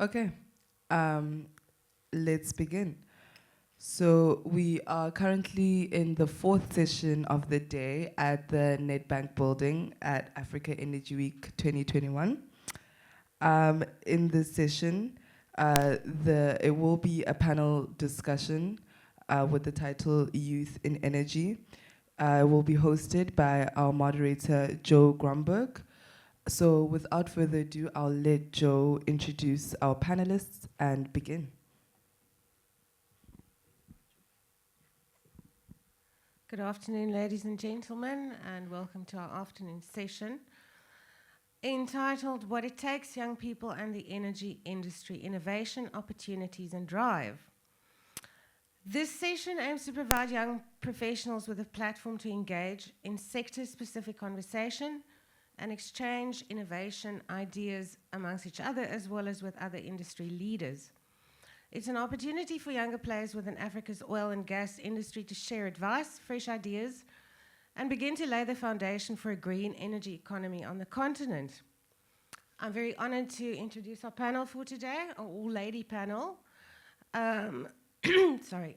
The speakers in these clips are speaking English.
Okay, um, let's begin. So we are currently in the fourth session of the day at the Nedbank building at Africa Energy Week 2021. In this session, it will be a panel discussion with the title Youth in Energy. It will be hosted by our moderator, Joe Gromberg. So without further ado, I'll let Joe introduce our panelists and begin. Good afternoon, ladies and gentlemen, and welcome to our afternoon session entitled What It Takes Young People and the Energy Industry, Innovation, Opportunities and Drive. This session aims to provide young professionals with a platform to engage in sector-specific conversation and exchange innovation ideas amongst each other as well as with other industry leaders. It's an opportunity for younger players within Africa's oil and gas industry to share advice, fresh ideas, and begin to lay the foundation for a green energy economy on the continent. I'm very honored to introduce our panel for today, our all-lady panel.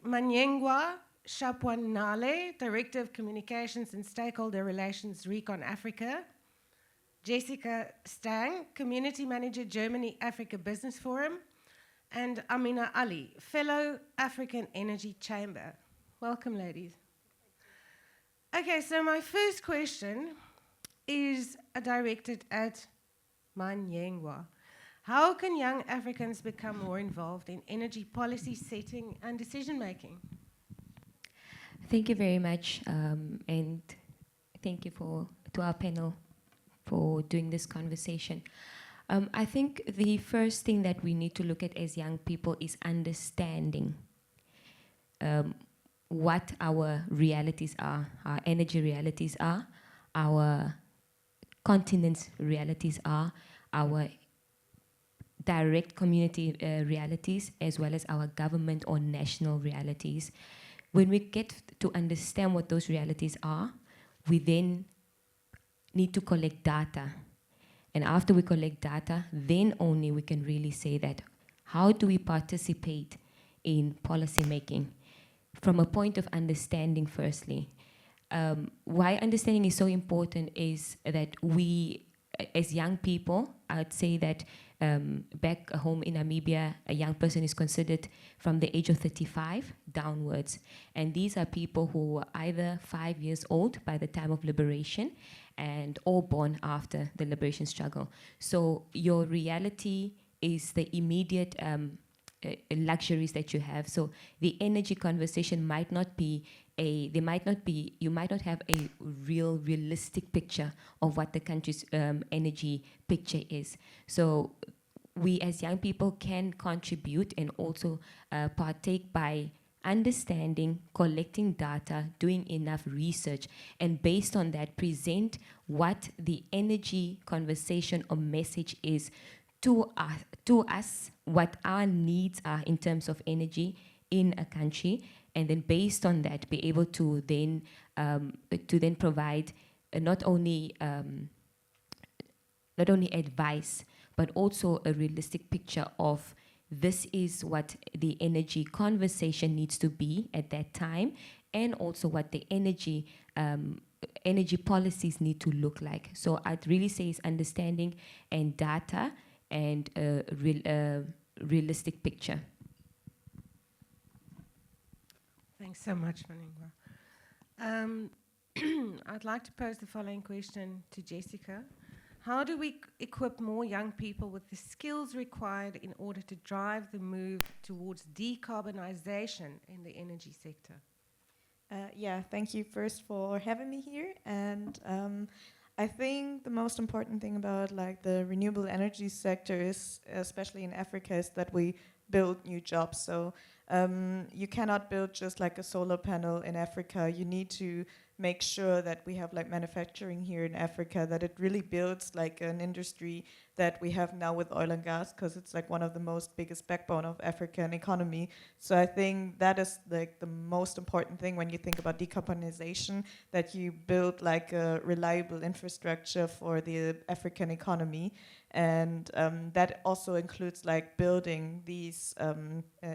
Mwanyengwa Shapwanale, Director of Communications and Stakeholder Relations, ReconAFRICA. Jessica Stang, Community Manager, Germany Africa Business Forum. And Amina Ali, Fellow African Energy Chamber. Welcome, ladies. Okay, so my first question is directed at Mwanyengwa. How can young Africans become more involved in energy policy setting and decision making? Thank you very much, and thank you to our panel for doing this conversation. I think the first thing that we need to look at as young people is understanding what our realities are, our energy realities are, our continent's realities are, our direct community realities, as well as our government or national realities. When we get to understand what those realities are, we then need to collect data. And after we collect data, then only we can really say that how do we participate in policy making from a point of understanding firstly. Why understanding is so important is that we, as young people, I'd say that back home in Namibia, a young person is considered from the age of 35 downwards. And these are people who were either 5 years old by the time of liberation and or born after the liberation struggle. So your reality is the immediate luxuries that you have. So the energy conversation might not be you might not have a realistic picture of what the country's energy picture is. So we as young people can contribute and also partake by understanding, collecting data, doing enough research, and based on that, present what the energy conversation or message is to us, what our needs are in terms of energy in a country, and then based on that, be able to then provide not only advice, but also a realistic picture of this is what the energy conversation needs to be at that time, and also what the energy policies need to look like. So I'd really say it's understanding and data and a realistic picture. Thanks so much, Mwanyengwa. I'd like to pose the following question to Jessica. How do we equip more young people with the skills required in order to drive the move towards decarbonisation in the energy sector? Thank you first for having me here. And I think the most important thing about the renewable energy sector is, especially in Africa, is that we build new jobs. So you cannot build just like a solar panel in Africa. You need to make sure that we have manufacturing here in Africa, that it really builds like an industry that we have now with oil and gas, because it's like one of the most biggest backbone of African economy. So I think that is like the most important thing when you think about decarbonization, that you build like a reliable infrastructure for the African economy. And that also includes like building these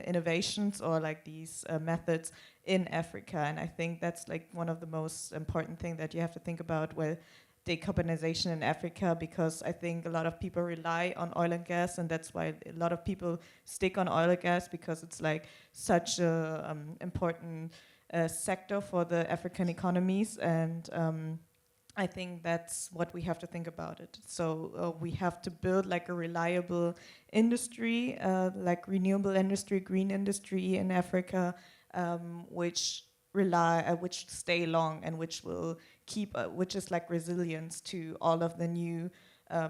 innovations or like these methods in Africa. And I think that's like one of the most important things that you have to think about with decarbonization in Africa, because I think a lot of people rely on oil and gas, and that's why a lot of people stick on oil and gas, because it's like such a important sector for the African economies. And I think that's what we have to think about it. So we have to build like a reliable industry, like renewable industry, green industry in Africa, which which stay long and which will keep, which is like resilience to all of the new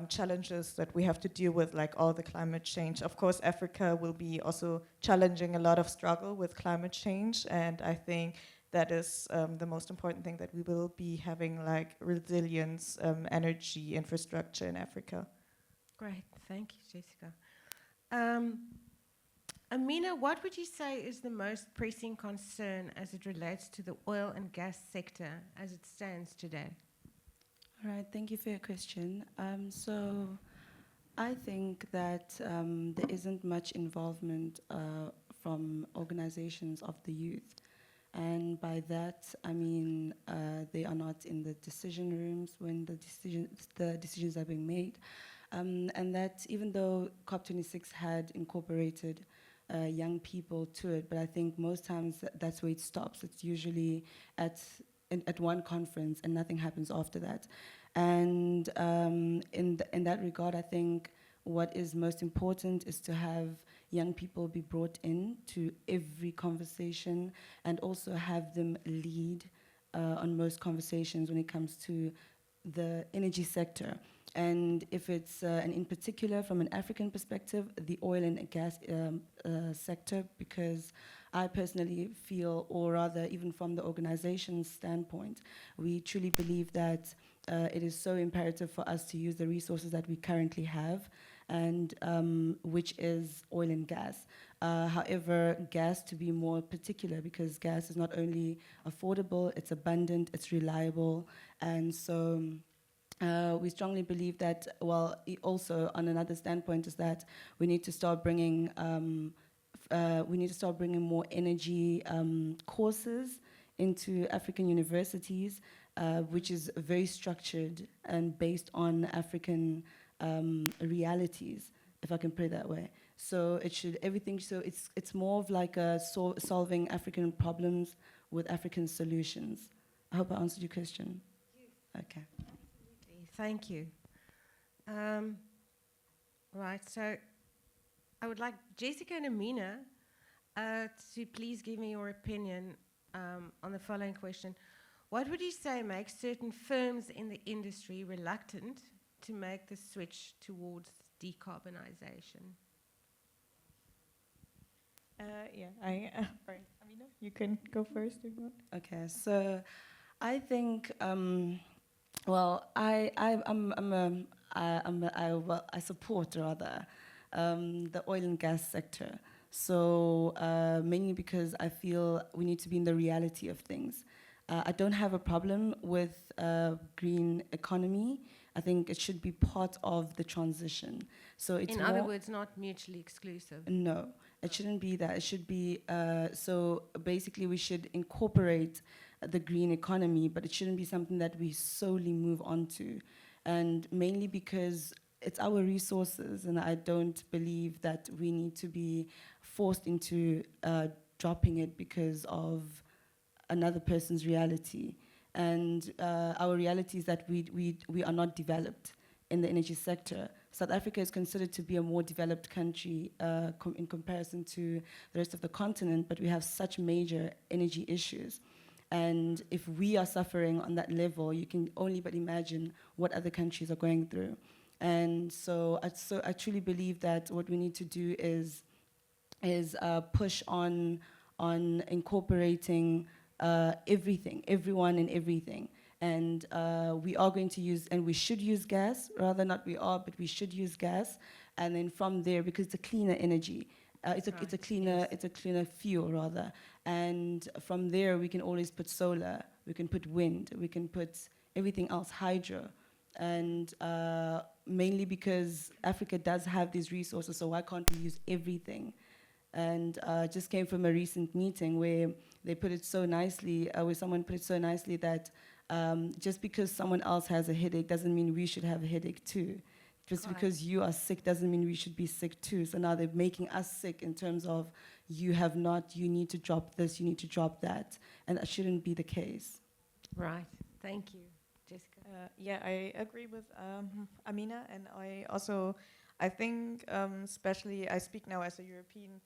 challenges that we have to deal with, like all the climate change. Of course, Africa will be also challenging a lot of struggle with climate change, and I think that is the most important thing, that we will be having like resilience, energy infrastructure in Africa. Great, thank you, Jessica. Amina, what would you say is the most pressing concern as it relates to the oil and gas sector as it stands today? All right, thank you for your question. So I think that there isn't much involvement from organizations of the youth. And by that, I mean they are not in the decision rooms when the decisions are being made. And that even though COP26 had incorporated young people to it, but I think most times that's where it stops. It's usually at one conference and nothing happens after that. And in that regard, I think what is most important is to have young people be brought in to every conversation, and also have them lead on most conversations when it comes to the energy sector. And if it's, and in particular from an African perspective, the oil and gas sector, because I personally feel, or rather even from the organization's standpoint, we truly believe that it is so imperative for us to use the resources that we currently have, and which is oil and gas. However, gas to be more particular, because gas is not only affordable, it's abundant, it's reliable, and so we strongly believe that, well, also on another standpoint is that we need to start bringing more energy courses into African universities, which is very structured and based on African realities, if I can put it that way. So it should everything. So it's more of like a solving African problems with African solutions. I hope I answered your question. Yes. Okay. Thank you. Right, so I would like Jessica and Amina to please give me your opinion on the following question. What would you say makes certain firms in the industry reluctant to make the switch towards decarbonization? Right, Amina, you can go first if you want. Okay, so I think, well, I support rather the oil and gas sector. So mainly because I feel we need to be in the reality of things. I don't have a problem with green economy. I think it should be part of the transition. So it's in other words, not mutually exclusive. No, it shouldn't be that. It should be, so basically we should incorporate the green economy, but it shouldn't be something that we solely move on to. And mainly because it's our resources, and I don't believe that we need to be forced into dropping it because of another person's reality. And our reality is that we are not developed in the energy sector. South Africa is considered to be a more developed country in comparison to the rest of the continent, but we have such major energy issues. And if we are suffering on that level, you can only but imagine what other countries are going through. And so I truly believe that what we need to do is push on incorporating everything, everyone and everything. And we are going to use, and we should use gas, rather not we are, but we should use gas. And then from there, because it's a cleaner energy, it's a cleaner fuel rather. And from there, we can always put solar, we can put wind, we can put everything else, hydro. And mainly because Africa does have these resources, so why can't we use everything? And just came from a recent meeting where they put it so nicely, where someone put it so nicely that just because someone else has a headache doesn't mean we should have a headache too. Just because you are sick doesn't mean we should be sick too. So now they're making us sick in terms of you have not, you need to drop this, you need to drop that. And that shouldn't be the case. Right. Thank you. Jessica? Yeah, I agree with Amina, and I think, especially, I speak now as a European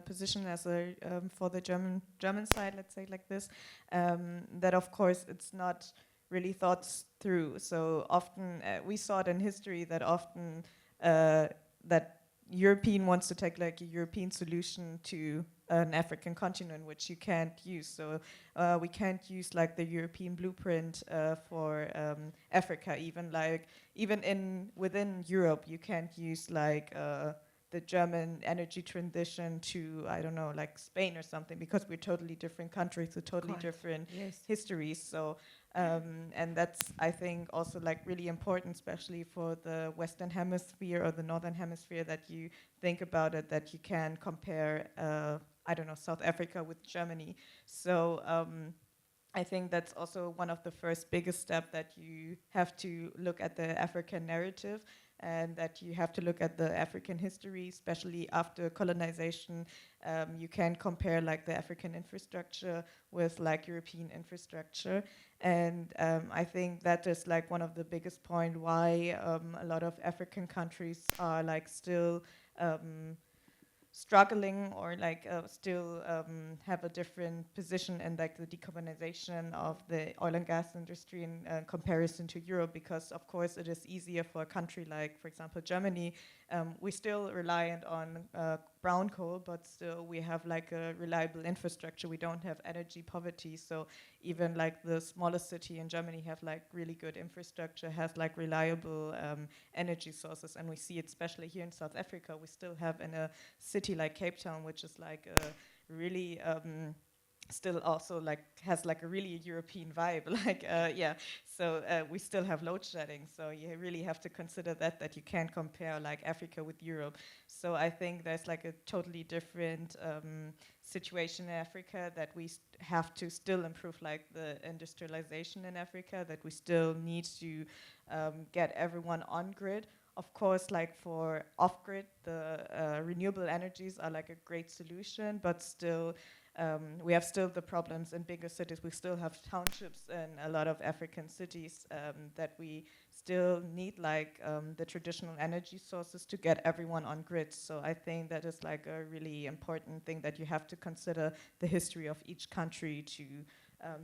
position, as a for the German side, let's say it like this, that of course it's not really thought through. So often we saw it in history that often that European wants to take like a European solution to an African continent, which you can't use. So we can't use like the European blueprint for Africa. Even within Europe, you can't use like the German energy transition to, I don't know, like Spain or something, because we're totally different countries with totally different histories. So and that's, I think, also like really important, especially for the Western Hemisphere or the Northern Hemisphere, that you think about it, that you can compare, I don't know, South Africa with Germany. So I think that's also one of the first biggest steps, that you have to look at the African narrative, and that you have to look at the African history, especially after colonization. You can compare like the African infrastructure with like European infrastructure. And I think that is like one of the biggest point why a lot of African countries are like still struggling, or like still have a different position in like the decarbonization of the oil and gas industry in comparison to Europe, because of course it is easier for a country like, for example, Germany. We still reliant on brown coal, but still we have like a reliable infrastructure. We don't have energy poverty, so even like the smallest city in Germany have like really good infrastructure, has like reliable energy sources. And we see it especially here in South Africa. We still have in a city like Cape Town, which is like a really still also like has like a really European vibe, like so we still have load shedding, so you really have to consider that you can't compare like Africa with Europe. So I think there's like a totally different situation in Africa, that we have to still improve like the industrialization in Africa, that we still need to get everyone on grid. Of course, like for off-grid, the renewable energies are like a great solution, but still we have still the problems in bigger cities. We still have townships in a lot of African cities that we still need like the traditional energy sources to get everyone on grid. So I think that is like a really important thing, that you have to consider the history of each country to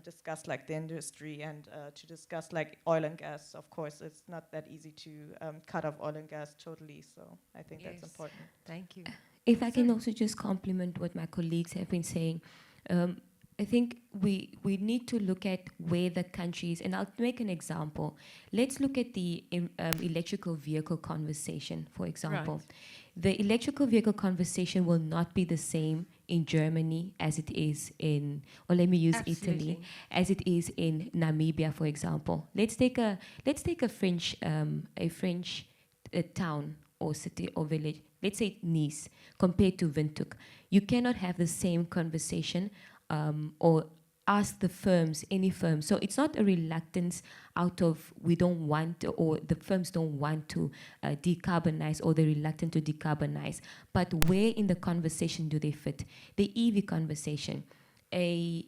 discuss like the industry, and to discuss like oil and gas. Of course, it's not that easy to cut off oil and gas totally. So I think that's important. Thank you. If I can also just complement what my colleagues have been saying, I think we need to look at where the country is, and I'll make an example. Let's look at the electrical vehicle conversation, for example. Right. The electrical vehicle conversation will not be the same in Germany as it is in, or let me use Italy, as it is in Namibia, for example. Let's take a French town or city or village. Let's say Nice, compared to Windhoek. You cannot have the same conversation or ask the firms, any firm. So it's not a reluctance out of we don't want to, or the firms don't want to decarbonize, or they're reluctant to decarbonize. But where in the conversation do they fit? The EV conversation. A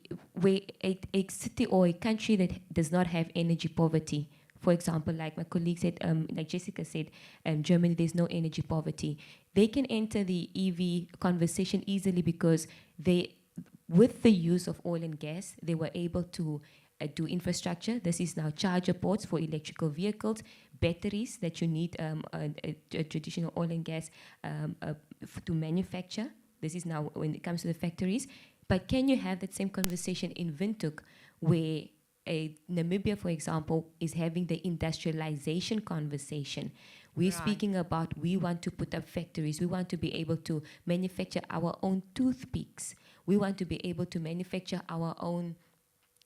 city or a country that does not have energy poverty. For example, like my colleague said, like Jessica said, Germany, there's no energy poverty. They can enter the EV conversation easily because with the use of oil and gas, they were able to do infrastructure. This is now charger ports for electrical vehicles, batteries that you need a traditional oil and gas to manufacture. This is now when it comes to the factories. But can you have that same conversation in Windhoek, where Namibia, for example, is having the industrialization conversation. We're Right. speaking about we want to put up factories. We want to be able to manufacture our own toothpicks. We want to be able to manufacture our own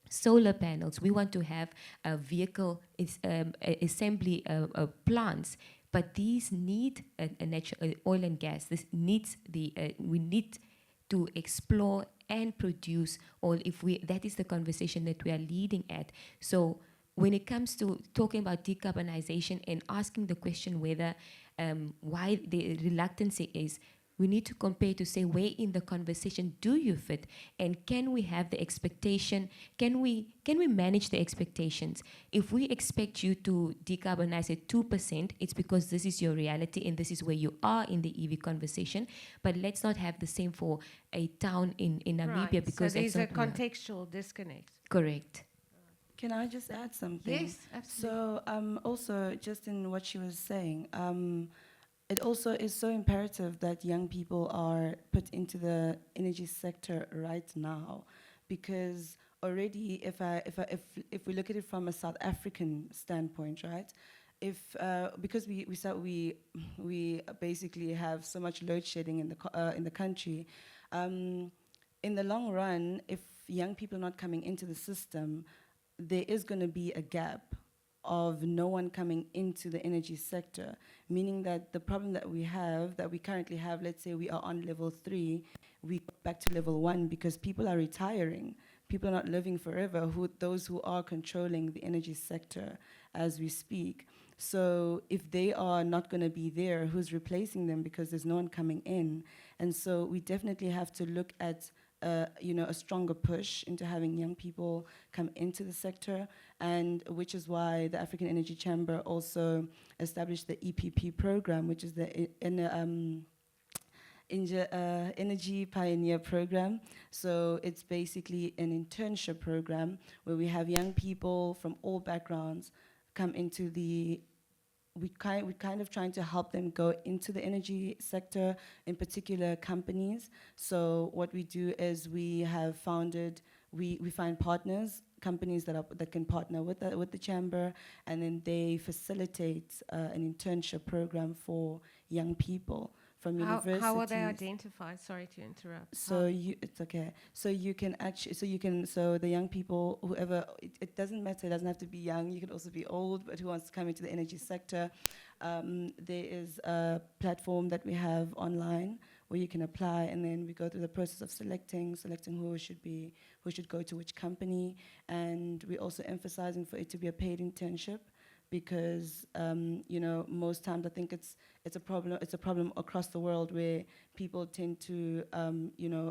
solar panels. We want to have a vehicle assembly plants. But these need a natural oil and gas. This needs we need to explore and produce oil. That is the conversation that we are leading at. So when it comes to talking about decarbonization and asking the question whether why the reluctance is, we need to compare to say where in the conversation do you fit, and can we have the expectation? Can we manage the expectations? If we expect you to decarbonize at 2%, it's because this is your reality and this is where you are in the EV conversation. But let's not have the same for a town in Namibia, Right. because so there's that's a not contextual disconnect. correct. Can I just add something? Yes, absolutely. So also, just in what she was saying, it also is so imperative that young people are put into the energy sector right now, because already, if we look at it from a South African standpoint, right? Because we basically have so much load shedding in the country, in the long run, if young people are not coming into the system, there is going to be a gap of no one coming into the energy sector, meaning that the problem that we currently have, let's say we are on level 3, we go back to level 1 because people are retiring. People are not living forever, those who are controlling the energy sector as we speak. So if they are not going to be there, who's replacing them, because there's no one coming in? And so we definitely have to look at a stronger push into having young people come into the sector, and which is why the African Energy Chamber also established the EPP program, which is the Energy Pioneer Program. So it's basically an internship program where we have young people from all backgrounds come into we're kind of trying to help them go into the energy sector, in particular companies. So what we do is we find partners, companies that can partner with the chamber, and then they facilitate an internship program for young people from universities. How are they identified? Sorry to interrupt. So it's okay. So the young people, whoever, it doesn't matter, it doesn't have to be young, you can also be old, but who wants to come into the energy sector, there is a platform that we have online where you can apply, and then we go through the process of selecting who should go to which company, and we're also emphasizing for it to be a paid internship, because most times I think it's a problem across the world where people tend to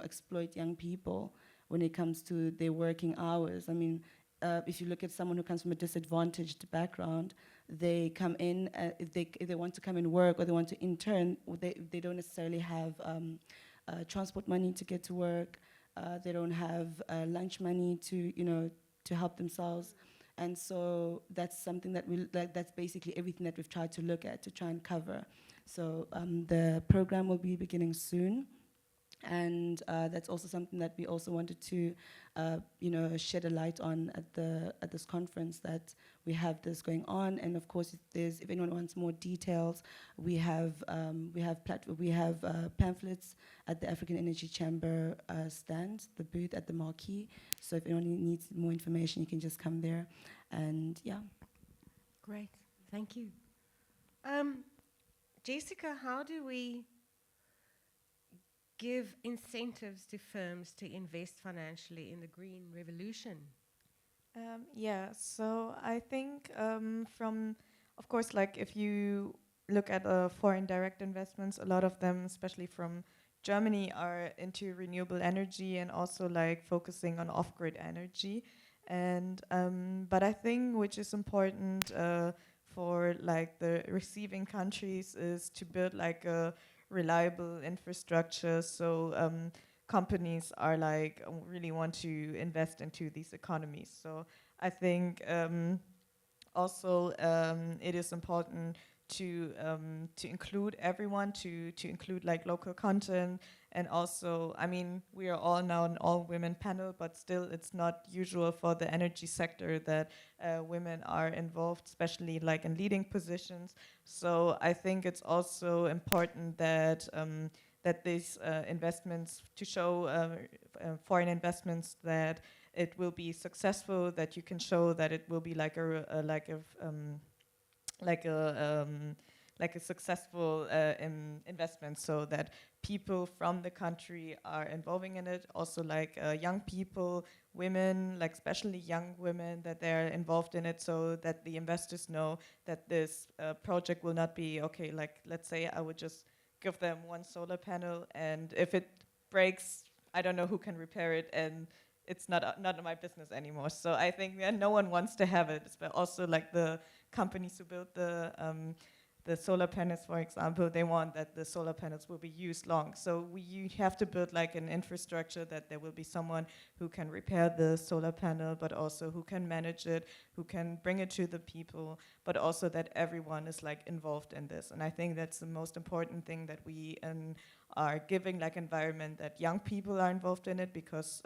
exploit young people when it comes to their working hours. I mean, if you look at someone who comes from a disadvantaged background, they come in, if they want to come and work or they want to intern, they don't necessarily have transport money to get to work. They don't have lunch money to help themselves. And so that's something that that's basically everything that we've tried to look at to try and cover. So the program will be beginning soon. And that's also something that we also wanted to, shed a light on at this conference, that we have this going on. And of course, if anyone wants more details, we have pamphlets at the African Energy Chamber stand, the booth at the marquee. So if anyone needs more information, you can just come there. And yeah. Great, thank you. Jessica, how do we give incentives to firms to invest financially in the green revolution? So I think of course, like if you look at foreign direct investments, a lot of them, especially from Germany, are into renewable energy and also like focusing on off-grid energy. And but I think which is important for like the receiving countries is to build like a reliable infrastructure, so companies are like really want to invest into these economies. So I think also it is important to include everyone, to include like local content. And also, I mean, we are all now an all-women panel, but still it's not usual for the energy sector that women are involved, especially like in leading positions. So I think it's also important that that these investments, to show foreign investments that it will be successful, that you can show that it will be like a successful investment, so that people from the country are involving in it. Also like young people, women, like especially young women, that they're involved in it, so that the investors know that this project will not be, okay, like let's say I would just give them one solar panel, and if it breaks, I don't know who can repair it, and it's not my business anymore. So I think no one wants to have it, but also like the companies who build the solar panels, for example, they want that the solar panels will be used long. So you have to build like an infrastructure that there will be someone who can repair the solar panel, but also who can manage it, who can bring it to the people, but also that everyone is like involved in this. And I think that's the most important thing, that we are giving like environment that young people are involved in it, because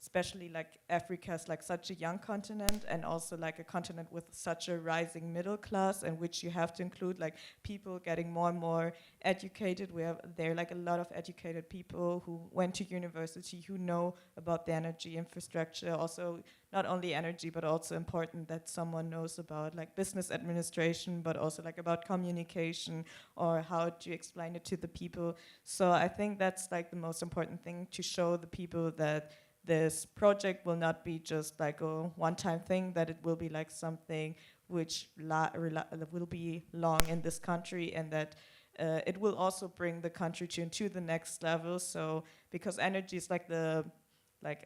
especially like Africa is like such a young continent, and also like a continent with such a rising middle class, in which you have to include like people getting more and more educated. There are like a lot of educated people who went to university, who know about the energy infrastructure. Also, not only energy, but also important that someone knows about like business administration, but also like about communication, or how to explain it to the people. So I think that's like the most important thing, to show the people that this project will not be just like a one-time thing, that it will be like something which will be long in this country, and that it will also bring the country to the next level. So because energy is like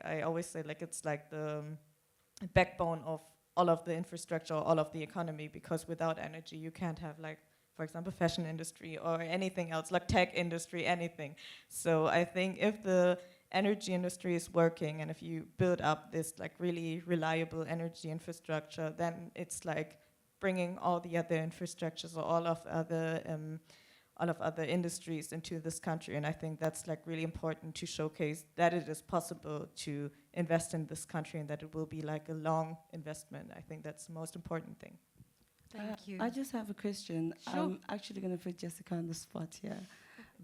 I always say, like it's like the backbone of all of the infrastructure, all of the economy, because without energy you can't have like, for example, fashion industry or anything else, like tech industry, anything. So I think if the energy industry is working, and if you build up this like really reliable energy infrastructure, then it's like bringing all the other infrastructures, or all of other industries into this country. And I think that's like really important, to showcase that it is possible to invest in this country, and that it will be like a long investment. I think that's the most important thing. Thank you. I just have a question. Sure. I'm actually going to put Jessica on the spot here.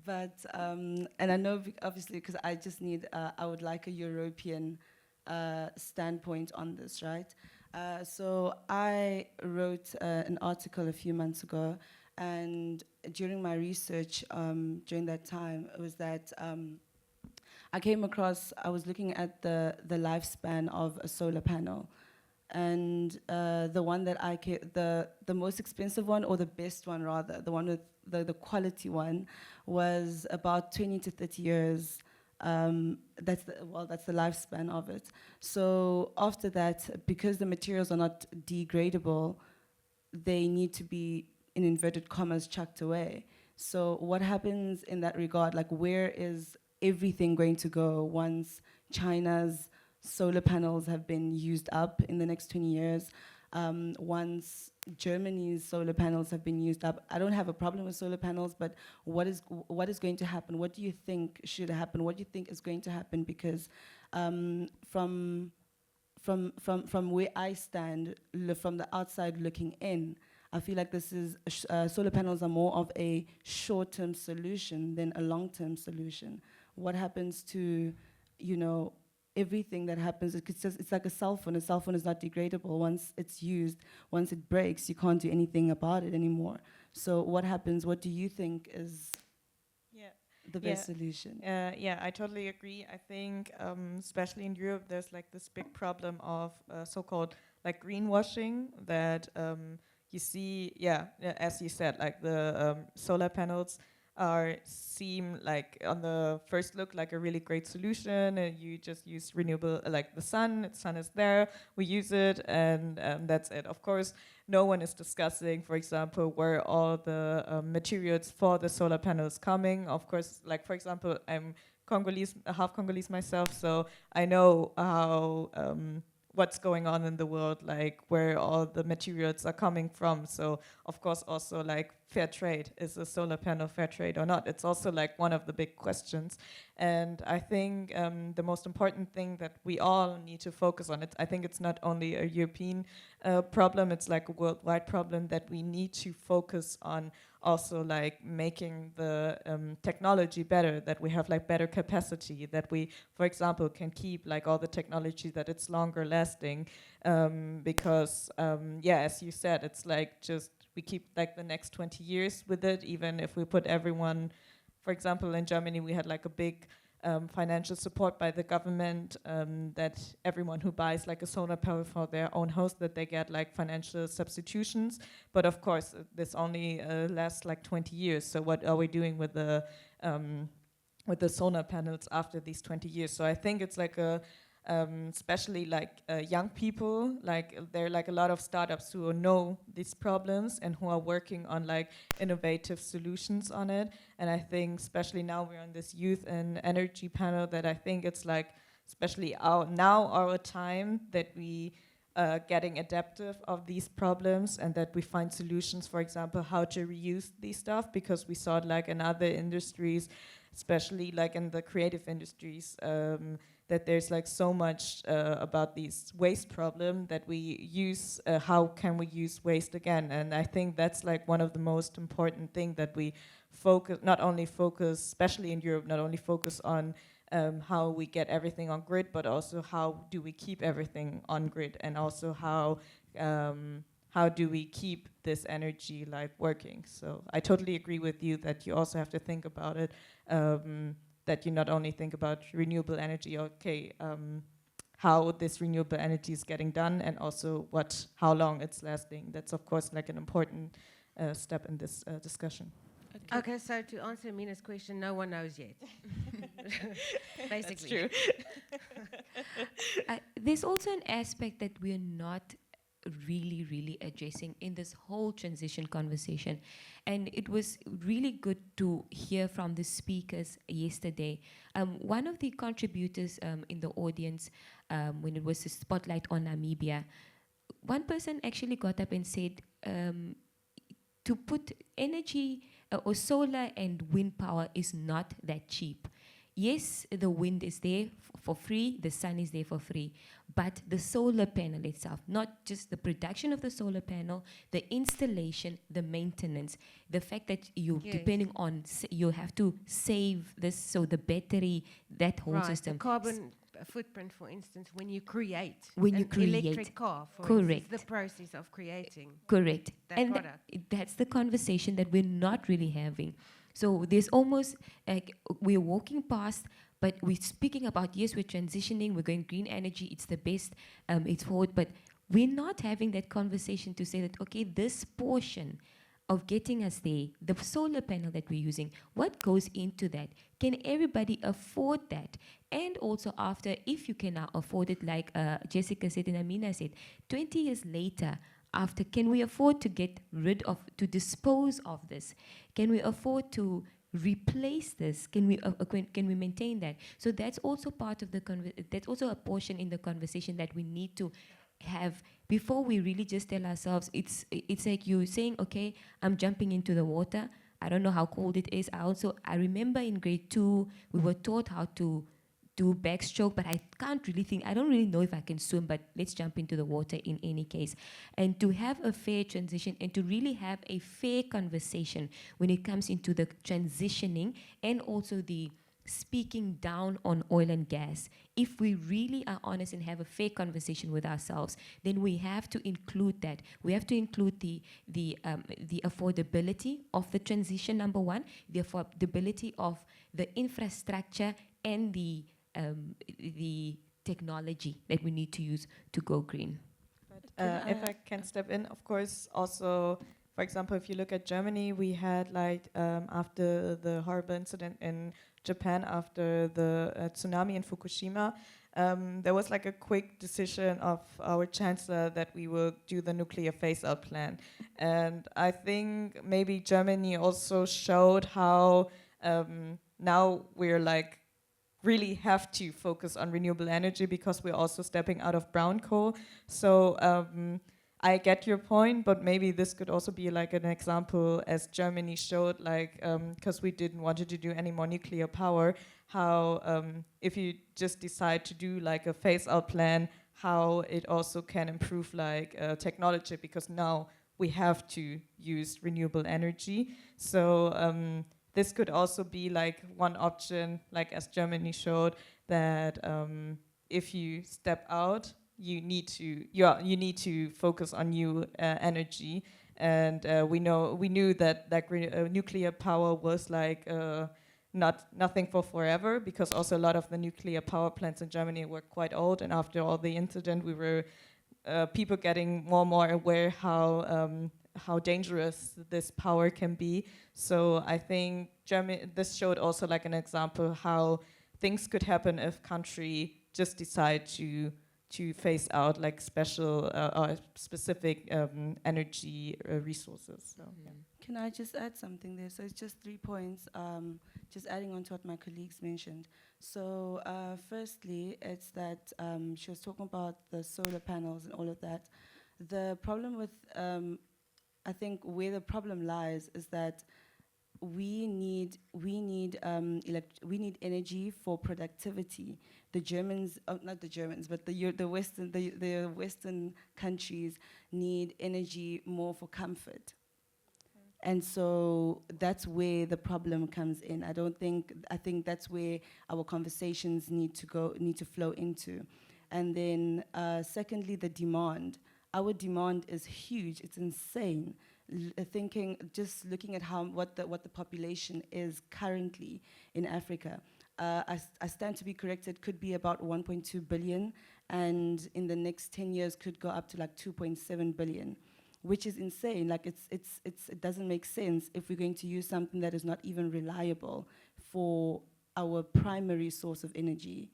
But, and I know obviously, because I just need, I would like a European standpoint on this, right? So I wrote an article a few months ago, and during my research during that time, it was that I came across, I was looking at the lifespan of a solar panel. And the one that the most expensive one, or the best one rather, the one with the quality one, was about 20 to 30 years. That's the lifespan of it. So after that, because the materials are not degradable, they need to be, in inverted commas, chucked away. So what happens in that regard? Like, where is everything going to go once China's solar panels have been used up in the next 20 years? Once Germany's solar panels have been used up, I don't have a problem with solar panels, but what is going to happen? What do you think should happen? What do you think is going to happen? Because from where I stand, from the outside looking in, I feel like this is solar panels are more of a short-term solution than a long-term solution. What happens to, everything that happens? It's like a cell phone. A cell phone is not degradable. Once it's used, once it breaks, you can't do anything about it anymore. So what happens? What do you think is the best solution? Yeah, I totally agree. I think, especially in Europe, there's like this big problem of so-called like greenwashing, that you see, as you said, like the solar panels seem like on the first look like a really great solution, and you just use renewable, like the sun is there, we use it, and that's it. Of course, no one is discussing, for example, where all the materials for the solar panels coming. Of course, like for example, I'm Congolese, half Congolese myself, so I know how what's going on in the world, like where all the materials are coming from. So of course also like fair trade, is a solar panel fair trade or not? It's also like one of the big questions. And I think the most important thing that we all need to focus on, I think it's not only a European problem, it's like a worldwide problem, that we need to focus on also like making the technology better, that we have like better capacity, that we, for example, can keep like all the technology, that it's longer lasting, because yeah, as you said, it's like just we keep like the next 20 years with it, even if we put everyone, for example, in Germany we had like a big financial support by the government, that everyone who buys like a solar panel for their own house, that they get like financial substitutions. But of course, this only lasts like 20 years. So what are we doing with the solar panels after these 20 years? So I think it's like a especially like young people, like there are like a lot of startups who know these problems and who are working on like innovative solutions on it. And I think especially now we're on this youth and energy panel, that I think it's like especially our time that we getting adaptive of these problems, and that we find solutions, for example, how to reuse these stuff, because we saw it like in other industries, especially like in the creative industries, that there's like so much about these waste problem, that we use, how can we use waste again? And I think that's like one of the most important thing, that we not only focus, especially in Europe, not only focus on how we get everything on grid, but also how do we keep everything on grid, and also how do we keep this energy like working. So I totally agree with you that you also have to think about it, that you not only think about renewable energy, how this renewable energy is getting done, and also how long it's lasting. That's of course like an important step in this discussion. Okay, so to answer Amina's question, no one knows yet. Basically. That's true. There's also an aspect that we're not really addressing in this whole transition conversation. And it was really good to hear from the speakers yesterday. One of the contributors in the audience, when it was a spotlight on Namibia, one person actually got up and said, to put energy or solar and wind power is not that cheap. Yes, the wind is there for free, the sun is there for free, but the solar panel itself, not just the production of the solar panel, the installation, the maintenance, the fact that you depending on, you have to save this, so the battery, that whole system. The carbon footprint, for instance, when you create electric car, for correct, instance, the process of creating correct, that and product. That's the conversation that we're not really having. So there's almost like we're walking past, but we're speaking about, yes, we're transitioning, we're going green energy, it's the best, it's forward, but we're not having that conversation to say that, okay, this portion of getting us there, the solar panel that we're using, what goes into that? Can everybody afford that? And also after, if you can now afford it, like Jessica said and Amina said, 20 years later, after, can we afford to get rid of, to dispose of this? Can we afford to replace this? Can we maintain that? So that's also part of the, that's also a portion in the conversation that we need to have before we really just tell ourselves, it's like you saying, okay, I'm jumping into the water. I don't know how cold it is. I remember in grade 2, we were taught how to do backstroke, but I don't really know if I can swim, but let's jump into the water in any case. And to have a fair transition and to really have a fair conversation when it comes into the transitioning and also the speaking down on oil and gas. If we really are honest and have a fair conversation with ourselves, then we have to include that. We have to include the affordability of the transition, number one, the affordability of the infrastructure and the technology that we need to use to go green. But if I can step in, of course, also, for example, if you look at Germany, we had like after the horrible incident in Japan, after the tsunami in Fukushima, there was like a quick decision of our chancellor that we will do the nuclear phase-out plan. And I think maybe Germany also showed how now we're like really have to focus on renewable energy because we're also stepping out of brown coal. So I get your point, but maybe this could also be like an example, as Germany showed, like because we didn't want to do any more nuclear power, how if you just decide to do like a phase-out plan, how it also can improve like technology, because now we have to use renewable energy. So this could also be like one option, like as Germany showed, that if you step out, you need to focus on new energy. And we knew that nuclear power was like nothing for forever, because also a lot of the nuclear power plants in Germany were quite old. And after all the incident, we were people getting more and more aware how dangerous this power can be. So I think this showed also like an example how things could happen if country just decide to phase out like special or specific energy resources. So, yeah. Can I just add something there? So it's just 3 points, just adding on to what my colleagues mentioned. So firstly, it's that she was talking about the solar panels and all of that. The problem with, I think where the problem lies is that we need energy for productivity. The Germans, not the Germans, but the Western countries need energy more for comfort. And so that's where the problem comes in. I think that's where our conversations need to flow into. And then secondly, the demand. Our demand is huge, it's insane. Just looking at what the population is currently in Africa. I stand to be corrected, could be about 1.2 billion, and in the next 10 years could go up to like 2.7 billion. Which is insane. Like it doesn't make sense if we're going to use something that is not even reliable for our primary source of energy.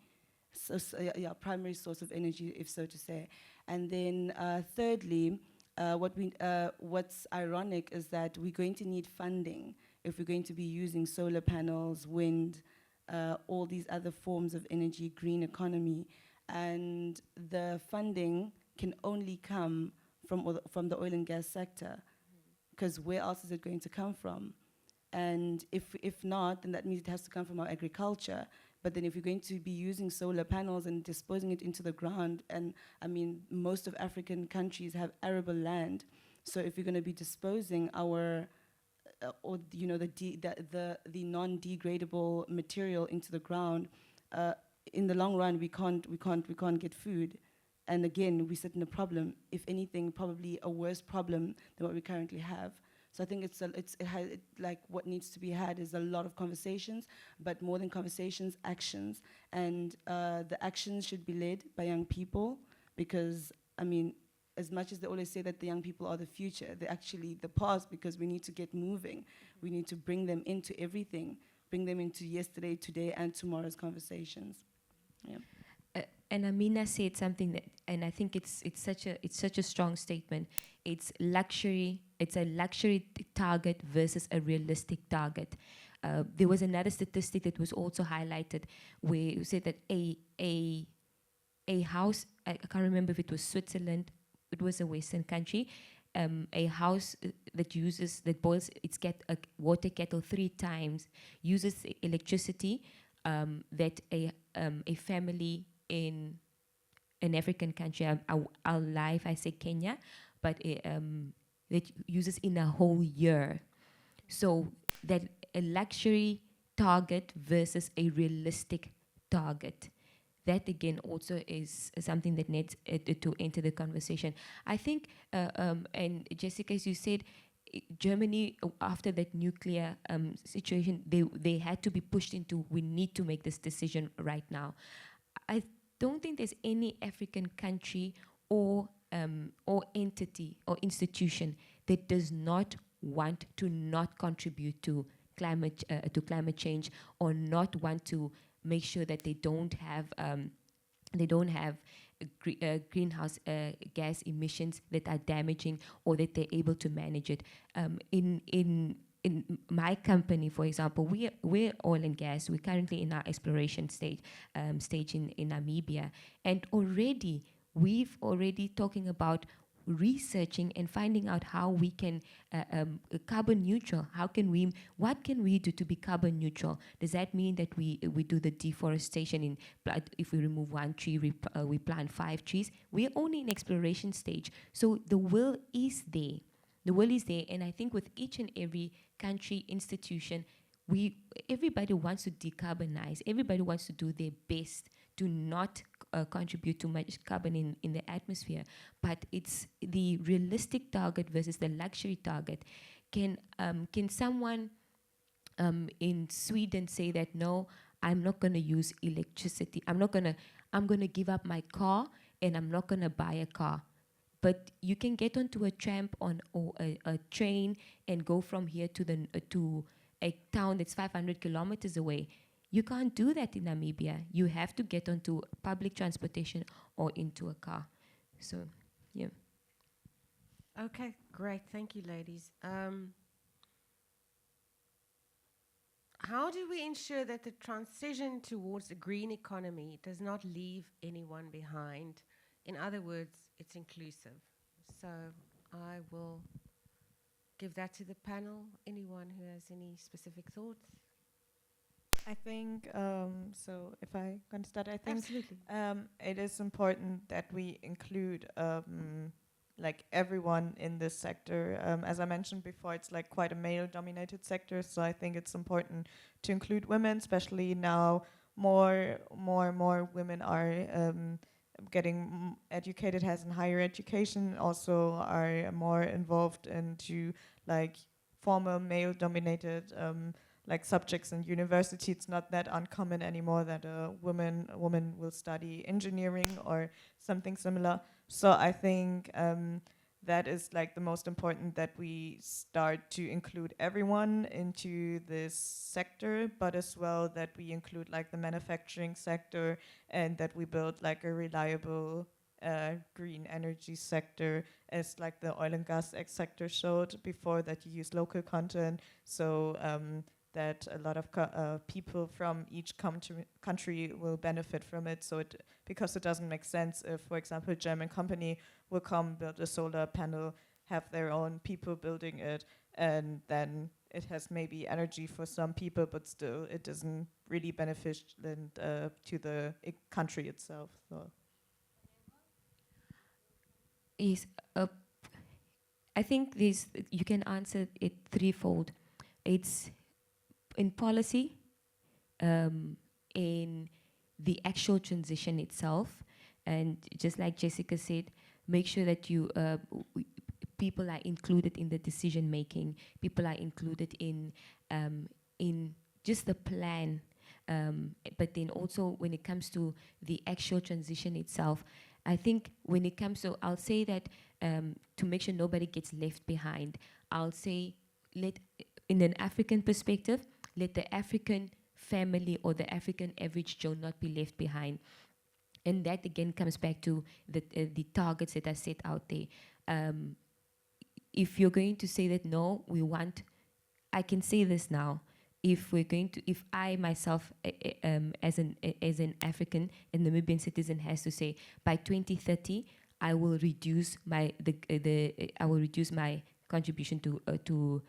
Primary source of energy, if so to say. And then thirdly, what's ironic is that we're going to need funding if we're going to be using solar panels, wind, all these other forms of energy, green economy, and the funding can only come from the oil and gas sector, because where else is it going to come from? And if not, then that means it has to come from our agriculture. But then if you're going to be using solar panels and disposing it into the ground, and I mean, most of African countries have arable land. So if you're going to be disposing our, the non-degradable material into the ground, in the long run, we can't get food. And again, we sit in a problem, if anything, probably a worse problem than what we currently have. So I think like what needs to be had is a lot of conversations, but more than conversations, actions. And the actions should be led by young people, because, I mean, as much as they always say that the young people are the future, they're actually the past, because we need to get moving. We need to bring them into everything, bring them into yesterday, today, and tomorrow's conversations. Yeah. And Amina said something that, and I think it's such a strong statement. It's luxury. It's a luxury target versus a realistic target. There was another statistic that was also highlighted, where you said that a house, I can't remember if it was Switzerland, it was a Western country, a house that boils its water kettle 3 times, uses electricity that a family in an African country, I'll lie if I say Kenya, but that uses in a whole year. So that a luxury target versus a realistic target. That again also is something that needs to enter the conversation. I think, and Jessica, as you said, Germany, after that nuclear situation, they had to be pushed into, we need to make this decision right now. I don't think there's any African country or entity or institution that does not want to not contribute to climate change, or not want to make sure that they don't have greenhouse gas emissions that are damaging, or that they're able to manage it. In in my company, for example, we're oil and gas. We're currently in our exploration stage in Namibia, and we've already talking about researching and finding out how we can carbon neutral. What can we do to be carbon neutral? Does that mean that we do the deforestation if we remove one tree, we plant 5 trees? We're only in exploration stage, so the will is there. The will is there, and I think with each and every country, institution, everybody wants to decarbonize. Everybody wants to do their best to not contribute too much carbon in the atmosphere. But it's the realistic target versus the luxury target. Can someone in Sweden say that, no, I'm not going to use electricity. I'm going to give up my car, and I'm not going to buy a car. But you can get onto a tram or a train and go from here to a town that's 500 kilometers away. You can't do that in Namibia. You have to get onto public transportation or into a car. So, yeah. Okay, great. Thank you, ladies. How do we ensure that the transition towards a green economy does not leave anyone behind? In other words, it's inclusive. So I will give that to the panel. Anyone who has any specific thoughts? I think, so if I can start, I think Absolutely. it is important that we include like everyone in this sector. As I mentioned before, it's like quite a male-dominated sector, so I think it's important to include women, especially now more women are getting educated, has in higher education, also are more involved into like former male-dominated like subjects in university. It's not that uncommon anymore that a woman will study engineering or something similar. So I think that is like the most important, that we start to include everyone into this sector, but as well that we include like the manufacturing sector, and that we build like a reliable green energy sector, as like the oil and gas sector showed before, that you use local content. So that a lot of people from each country will benefit from it. So because it doesn't make sense if, for example, a German company will come build a solar panel, have their own people building it, and then it has maybe energy for some people, but still it isn't really beneficial to the country itself. So. Yes, I think you can answer it threefold. It's in policy, in the actual transition itself, and just like Jessica said, make sure that people are included in the decision making. People are included in just the plan, but then also when it comes to the actual transition itself. I think when it comes to, I'll say that to make sure nobody gets left behind, I'll say in an African perspective, let the African family or the African average Joe not be left behind. And that again comes back to the targets that are set out there. If you're going to say that, no, I can say this now, if I myself as an African and Namibian citizen has to say, by 2030, I will reduce my contribution to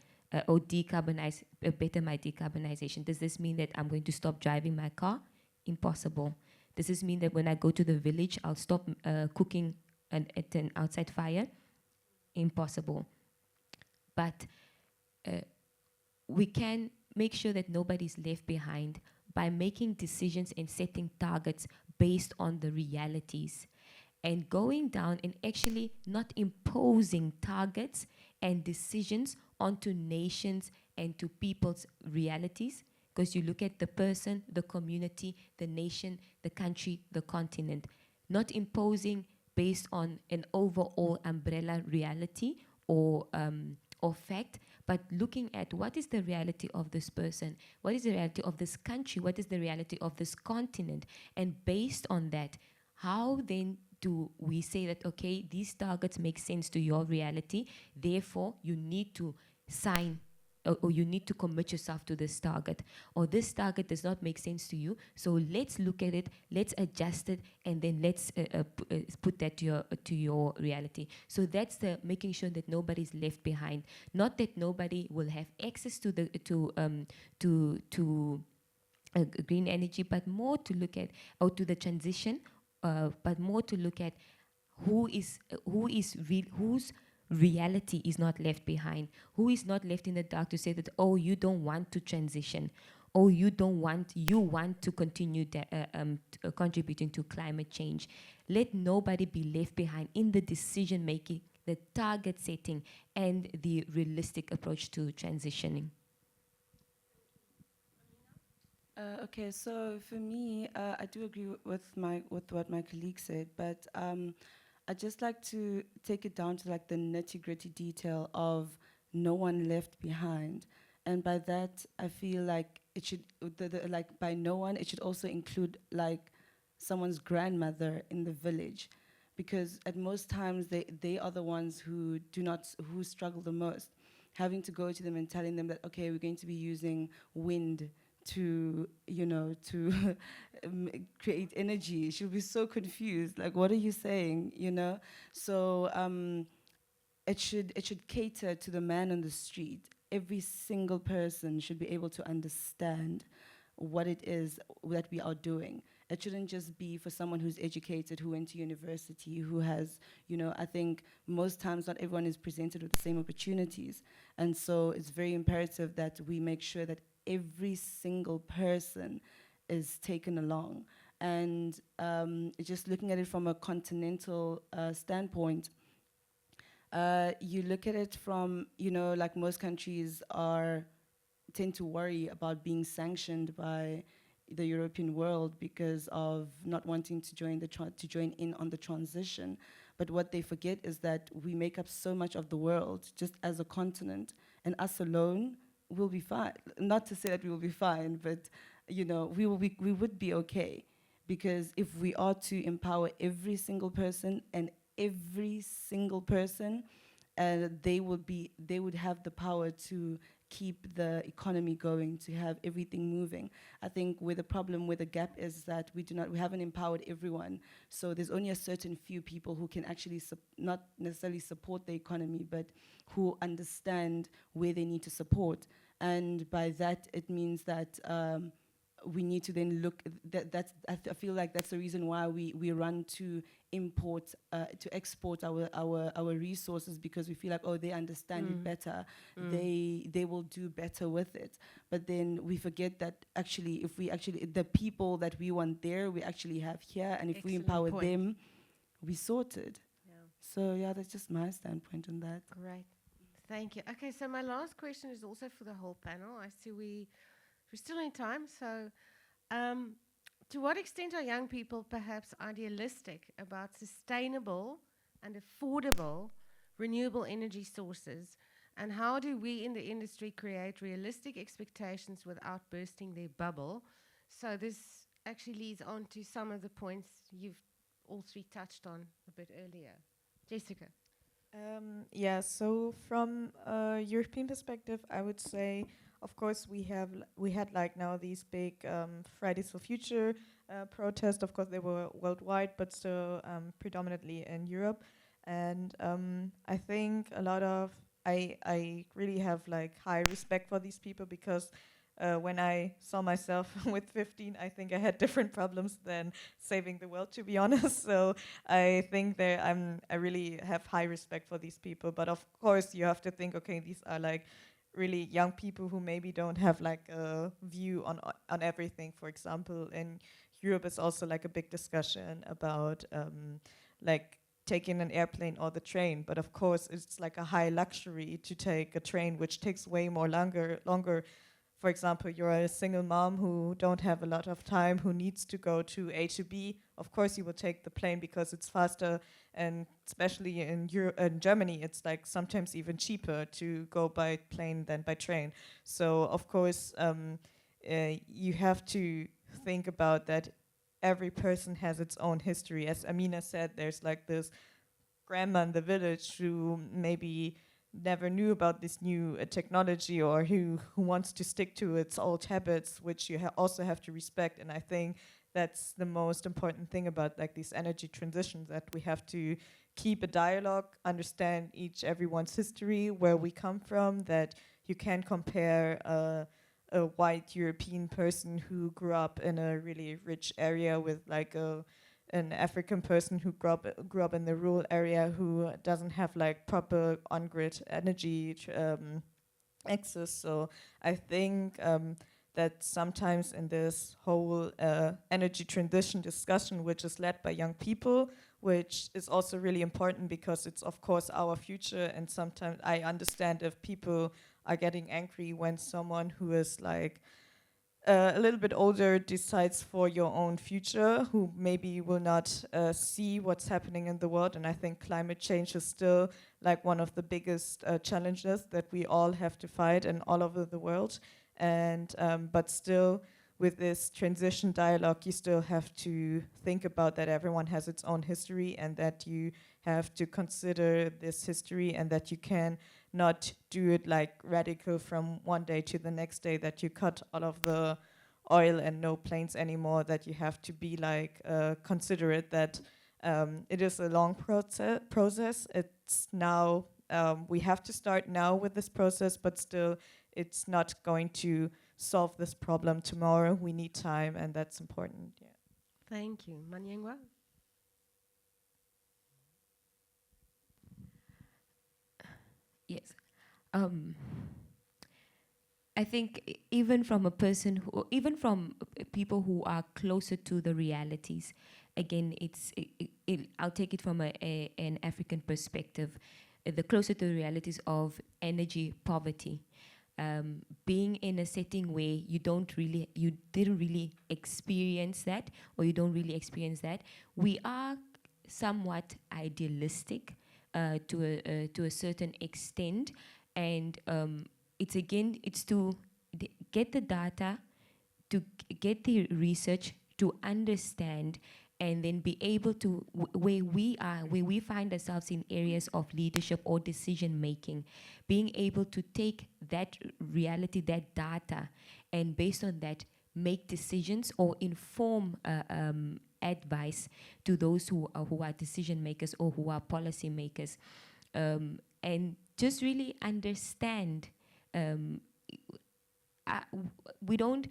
or decarbonize, better my decarbonization. Does this mean that I'm going to stop driving my car? Impossible. Does this mean that when I go to the village, I'll stop cooking at an outside fire? Impossible. But we can make sure that nobody's left behind by making decisions and setting targets based on the realities, and going down and actually not imposing targets and decisions onto nations and to people's realities, because you look at the person, the community, the nation, the country, the continent, not imposing based on an overall umbrella reality or fact, but looking at what is the reality of this person, what is the reality of this country, what is the reality of this continent, and based on that, how then do we say that, okay, these targets make sense to your reality, therefore you need to sign or you need to commit yourself to this target, or this target does not make sense to you. So let's look at it, let's adjust it, and then let's put that to your reality. So that's the making sure that nobody's left behind. Not that nobody will have access to the green energy, but more to look at, or to the transition, but more to look at whose reality is not left behind, who is not left in the dark to say that, oh, you don't want to transition, or you want to continue contributing to climate change. Let nobody be left behind in the decision making, the target setting, and the realistic approach to transitioning. Okay, so for me, I do agree with what my colleague said, but I'd just like to take it down to like the nitty-gritty detail of no one left behind. And by that, I feel like it should, like by no one, it should also include like someone's grandmother in the village. Because at most times, they are the ones who struggle the most. Having to go to them and telling them that, okay, we're going to be using wind to create energy. She'll be so confused, like, what are you saying, So it should cater to the man on the street. Every single person should be able to understand what it is that we are doing. It shouldn't just be for someone who's educated, who went to university, who has, I think most times not everyone is presented with the same opportunities. And so it's very imperative that we make sure that every single person is taken along. And just looking at it from a continental standpoint, you look at it from, like most countries tend to worry about being sanctioned by the European world because of not wanting to join in on the transition. But what they forget is that we make up so much of the world just as a continent, and us alone will be fine. Not to say that we will be fine, but we would be okay, because if we are to empower every single person, and every single person, they would have the power to keep the economy going, to have everything moving. I think where the gap is that we haven't empowered everyone. So there's only a certain few people who can actually not necessarily support the economy, but who understand where they need to support. And by that, it means that we need to then look, I feel like that's the reason why we run to export our resources, because we feel like, oh, they understand it better. They will do better with it. But then we forget that actually, the people that we want there, we actually have here, and if we empower them, we sorted. Yeah. So yeah, that's just my standpoint on that. Great. Thank you. Okay, so my last question is also for the whole panel. I see we're still in time, so to what extent are young people perhaps idealistic about sustainable and affordable renewable energy sources, and how do we in the industry create realistic expectations without bursting their bubble? So this actually leads on to some of the points you've all three touched on a bit earlier. Jessica. Yeah, so from a European perspective, I would say, of course, we had like now these big Fridays for Future protests. Of course, they were worldwide, but still predominantly in Europe. And I think I really have like high respect for these people, because when I saw myself with 15, I think I had different problems than saving the world, to be honest. So I think I really have high respect for these people. But of course, you have to think, okay, these are like really young people who maybe don't have like a view on everything. For example, in Europe, it's also like a big discussion about like taking an airplane or the train. But of course, it's like a high luxury to take a train, which takes way more longer. For example, you're a single mom who don't have a lot of time, who needs to go to A to B. Of course, you will take the plane because it's faster, and especially in Germany, it's like sometimes even cheaper to go by plane than by train. So of course, you have to think about that. Every person has its own history. As Amina said, there's like this grandma in the village who maybe never knew about this new technology, or who wants to stick to its old habits, which you also have to respect. And I think that's the most important thing about like these energy transitions, that we have to keep a dialogue, understand everyone's history, where we come from, that you can compare a white European person who grew up in a really rich area with like an African person who grew up in the rural area, who doesn't have like proper on-grid energy access. So I think that sometimes in this whole energy transition discussion, which is led by young people, which is also really important because it's of course our future, and sometimes I understand if people are getting angry when someone who is like a little bit older decides for your own future, who maybe will not see what's happening in the world. And I think climate change is still like one of the biggest challenges that we all have to fight in all over the world. And but still, with this transition dialogue, you still have to think about that everyone has its own history, and that you have to consider this history, and that you can not do it like radical from one day to the next day, that you cut all of the oil and no planes anymore, that you have to be like considerate that it is a long process. It's now, we have to start now with this process, but still it's not going to solve this problem tomorrow. We need time, and that's important. Yeah. Thank you. Mwanyengwa? Yes. I think even from a person who, even from people who are closer to the realities, again, I'll take it from an African perspective, the closer to the realities of energy poverty. Being in a setting where you didn't really experience that, or you don't really experience that, we are somewhat idealistic to a certain extent, and it's to get the data, to get the research, to understand, and then be able to, where we find ourselves in areas of leadership or decision making, being able to take that reality, that data, and based on that, make decisions or inform advice to those who are decision makers or who are policy makers, and just really understand. We don't.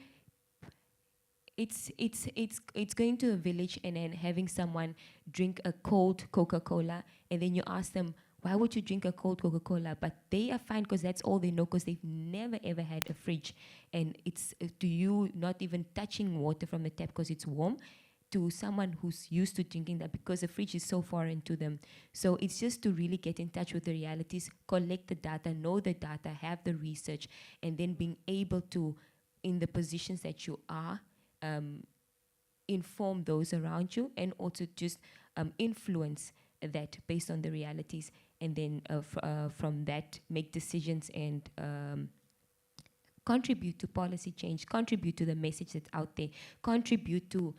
It's going to a village and then having someone drink a cold Coca-Cola, and then you ask them, why would you drink a cold Coca-Cola? But they are fine because that's all they know, because they've never ever had a fridge, and it's to you not even touching water from the tap because it's warm, to someone who's used to drinking that because the fridge is so foreign to them. So it's just to really get in touch with the realities, collect the data, know the data, have the research, and then being able to, in the positions that you are, inform those around you, and also just influence that based on the realities, and then from that make decisions and contribute to policy change, contribute to the message that's out there, contribute to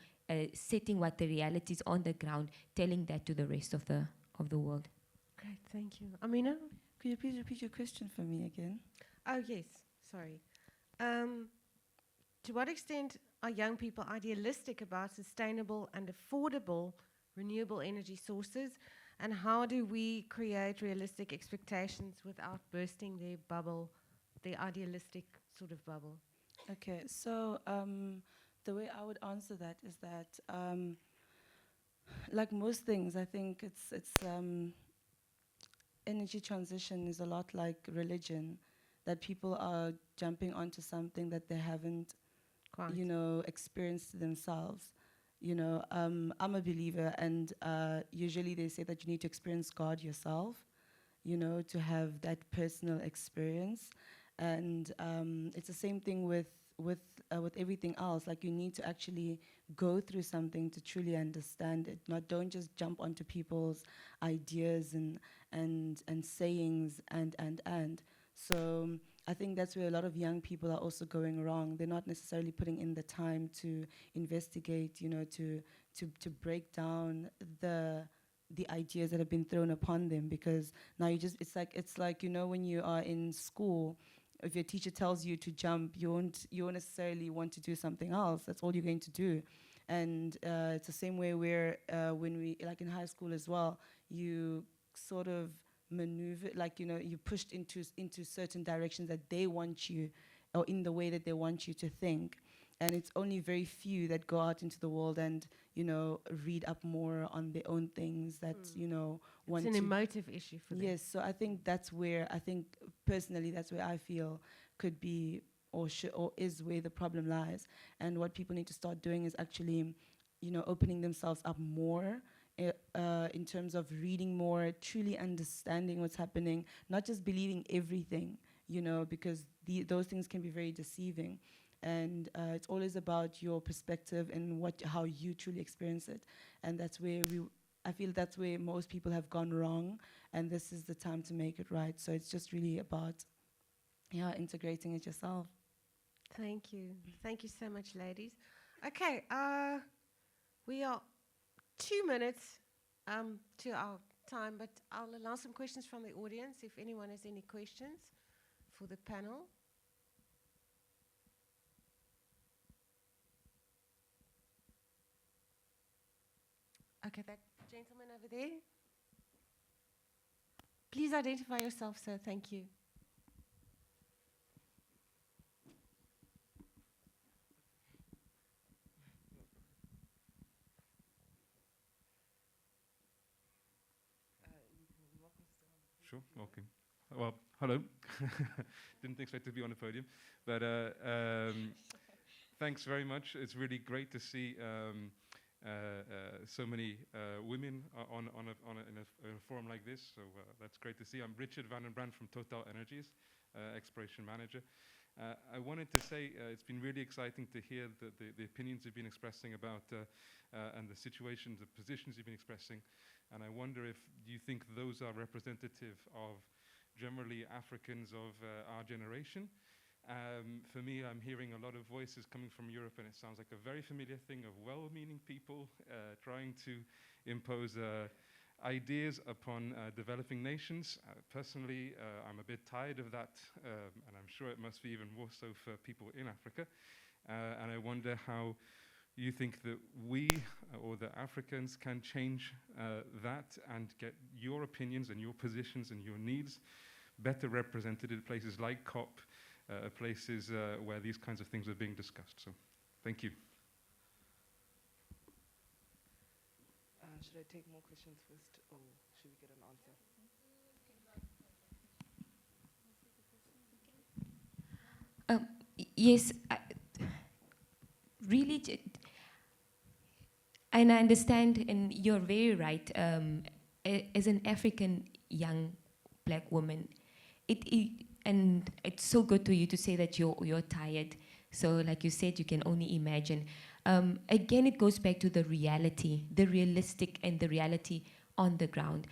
setting what the realities on the ground, telling that to the rest of the world. Great, thank you. Amina? Could you please repeat your question for me again? Oh, yes, sorry. To what extent are young people idealistic about sustainable and affordable renewable energy sources, and how do we create realistic expectations without bursting their bubble, their idealistic sort of bubble? Okay, so the way I would answer that is that, like most things, I think it's energy transition is a lot like religion, that people are jumping onto something that they haven't, experienced themselves. I'm a believer, and usually they say that you need to experience God yourself, to have that personal experience. And it's the same thing with everything else. Like, you need to actually go through something to truly understand it. Don't just jump onto people's ideas and sayings and. So I think that's where a lot of young people are also going wrong. They're not necessarily putting in the time to investigate, to break down the the ideas that have been thrown upon them, because now it's like when you are in school, if your teacher tells you to jump, you won't necessarily want to do something else. That's all you're going to do. And it's the same way where when we, like in high school as well, you sort of maneuver, like, you're pushed into certain directions that they want you, or in the way that they want you to think. And it's only very few that go out into the world and, read up more on their own things that, want to. It's an emotive issue for them. Yes, so I think personally, that's where I feel could be or is where the problem lies. And what people need to start doing is actually, opening themselves up more in terms of reading more, truly understanding what's happening, not just believing everything, because those things can be very deceiving. And it's always about your perspective and how you truly experience it. And that's where I feel that's where most people have gone wrong, and this is the time to make it right. So it's just really about, integrating it yourself. Thank you. Thank you so much, ladies. Okay, we are 2 minutes to our time, but I'll allow some questions from the audience if anyone has any questions for the panel. Okay, that gentleman over there. Please identify yourself, sir. Thank you. Sure, okay. Well, hello. Didn't expect to be on the podium, but thanks very much. It's really great to see so many women in a forum like this, so that's great to see. I'm Richard Van den Brand from Total Energies, Exploration Manager. I wanted to say it's been really exciting to hear the opinions you've been expressing about and the situations, the positions you've been expressing, and I wonder if you think those are representative of generally Africans of our generation. For me, I'm hearing a lot of voices coming from Europe, and it sounds like a very familiar thing of well-meaning people trying to impose ideas upon developing nations. Personally, I'm a bit tired of that, and I'm sure it must be even more so for people in Africa. And I wonder how you think that we, or the Africans, can change that and get your opinions and your positions and your needs better represented in places like COP, places where these kinds of things are being discussed. So, thank you. Should I take more questions first, or should we get an answer? Yes, really, and I understand, and you're very right. As an African young black woman, and it's so good to you to say that you're tired. So, like you said, you can only imagine. Again, it goes back to the reality, the realistic, and the reality on the ground.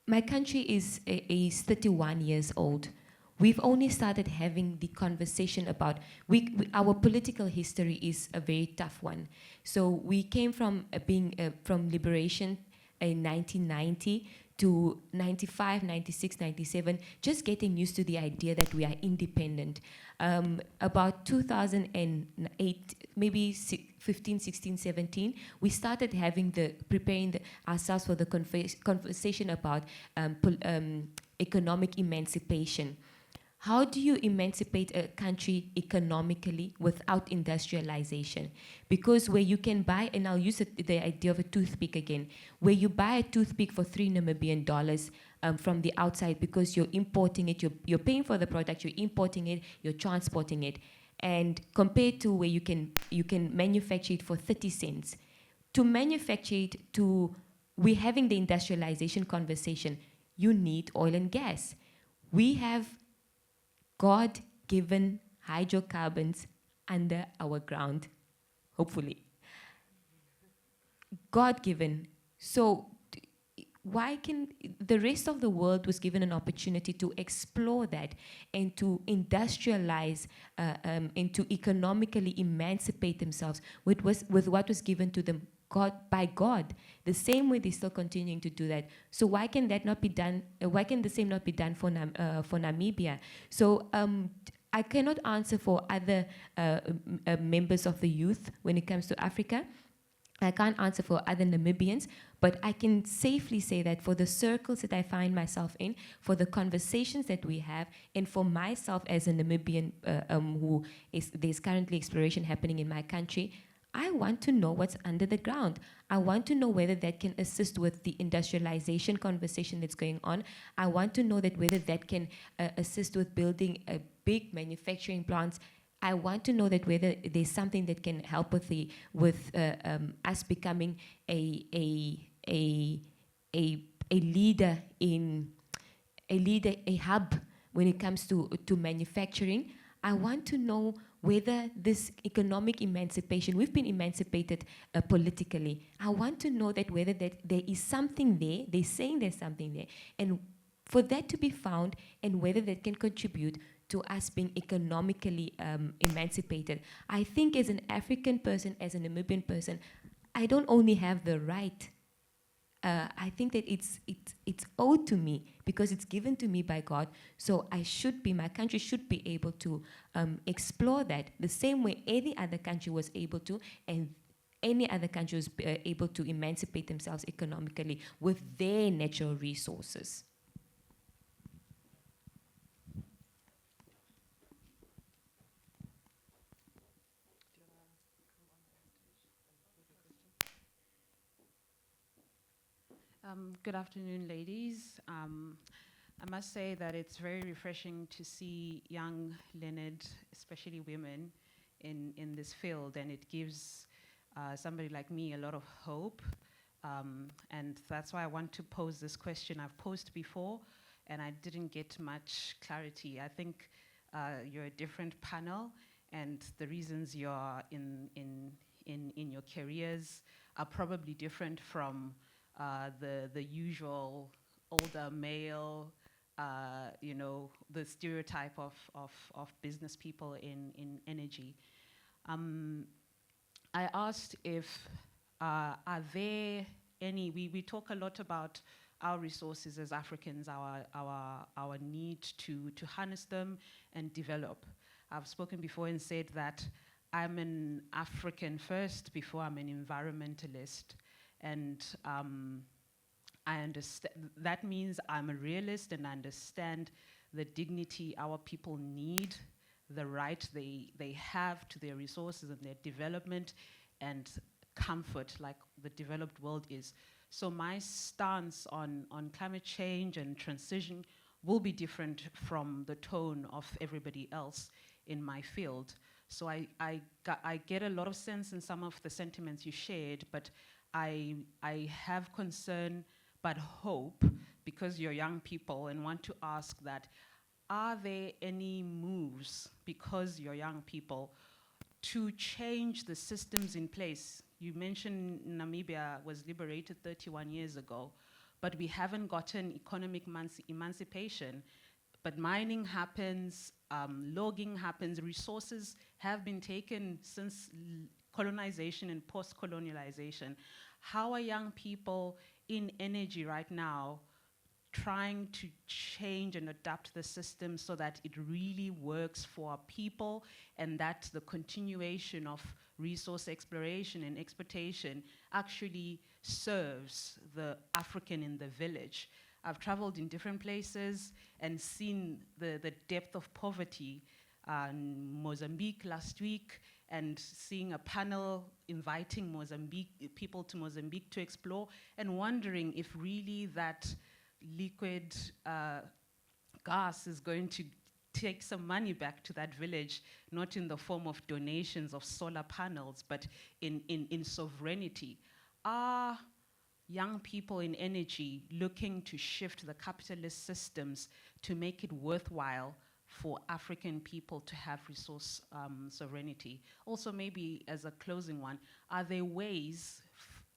My country is 31 years old. We've only started having the conversation about, our political history is a very tough one. So we came from from liberation in 1990 to 95, 96, 97, just getting used to the idea that we are independent. About 2008, maybe 15, 16, 17, we started preparing ourselves for the conversation about economic emancipation. How do you emancipate a country economically without industrialization? Because where you can buy, and I'll use the idea of a toothpick again, where you buy a toothpick for $3 Namibian from the outside because you're importing it, you're paying for the product, you're importing it, you're transporting it, and compared to where you can manufacture it for 30 cents. To manufacture it, we're having the industrialization conversation, you need oil and gas. We have God-given hydrocarbons under our ground, hopefully. God-given. So why can the rest of the world was given an opportunity to explore that and to industrialize and to economically emancipate themselves with what was given to them by God. The same way they're still continuing to do that. So why can that not be done? Why can the same not be done for Namibia? So I cannot answer for other members of the youth when it comes to Africa. I can't answer for other Namibians, but I can safely say that for the circles that I find myself in, for the conversations that we have, and for myself as a Namibian there's currently exploration happening in my country, I want to know what's under the ground. I want to know whether that can assist with the industrialization conversation that's going on. I want to know that whether that can assist with building big manufacturing plants. I want to know that whether there's something that can help with us becoming a leader a hub when it comes to manufacturing. I want to know whether this economic emancipation, we've been emancipated politically. I want to know that whether that there is something there, they're saying there's something there, and for that to be found, and whether that can contribute to us being economically emancipated. I think as an African person, as a Namibian person, I don't only have the right, I think that it's owed to me because it's given to me by God. So my country should be able to explore that the same way any other country was able to, and any other country was able to emancipate themselves economically with their natural resources. Good afternoon, ladies. I must say that it's very refreshing to see young, learned, especially women, in this field, and it gives somebody like me a lot of hope. And that's why I want to pose this question. I've posed before, and I didn't get much clarity. I think you're a different panel, and the reasons you're in your careers are probably different from the usual older male, the stereotype of business people in energy. I asked if are there any, we talk a lot about our resources as Africans, our need to harness them and develop. I've spoken before and said that I'm an African first before I'm an environmentalist. And I understand, that means I'm a realist and I understand the dignity our people need, the right they have to their resources and their development and comfort like the developed world is. So my stance on climate change and transition will be different from the tone of everybody else in my field. So I get a lot of sense in some of the sentiments you shared, but I have concern but hope, because you're young people, and want to ask that, are there any moves, because you're young people, to change the systems in place? You mentioned Namibia was liberated 31 years ago, but we haven't gotten economic emancipation. But mining happens, logging happens, resources have been taken since colonization and post-colonialization. How are young people in energy right now trying to change and adapt the system so that it really works for our people, and that the continuation of resource exploration and exploitation actually serves the African in the village? I've traveled in different places and seen the depth of poverty. Mozambique last week, and seeing a panel inviting people to Mozambique to explore, and wondering if really that liquid gas is going to take some money back to that village, not in the form of donations of solar panels, but in sovereignty. Are young people in energy looking to shift the capitalist systems to make it worthwhile for African people to have resource sovereignty? Also, maybe as a closing one, are there ways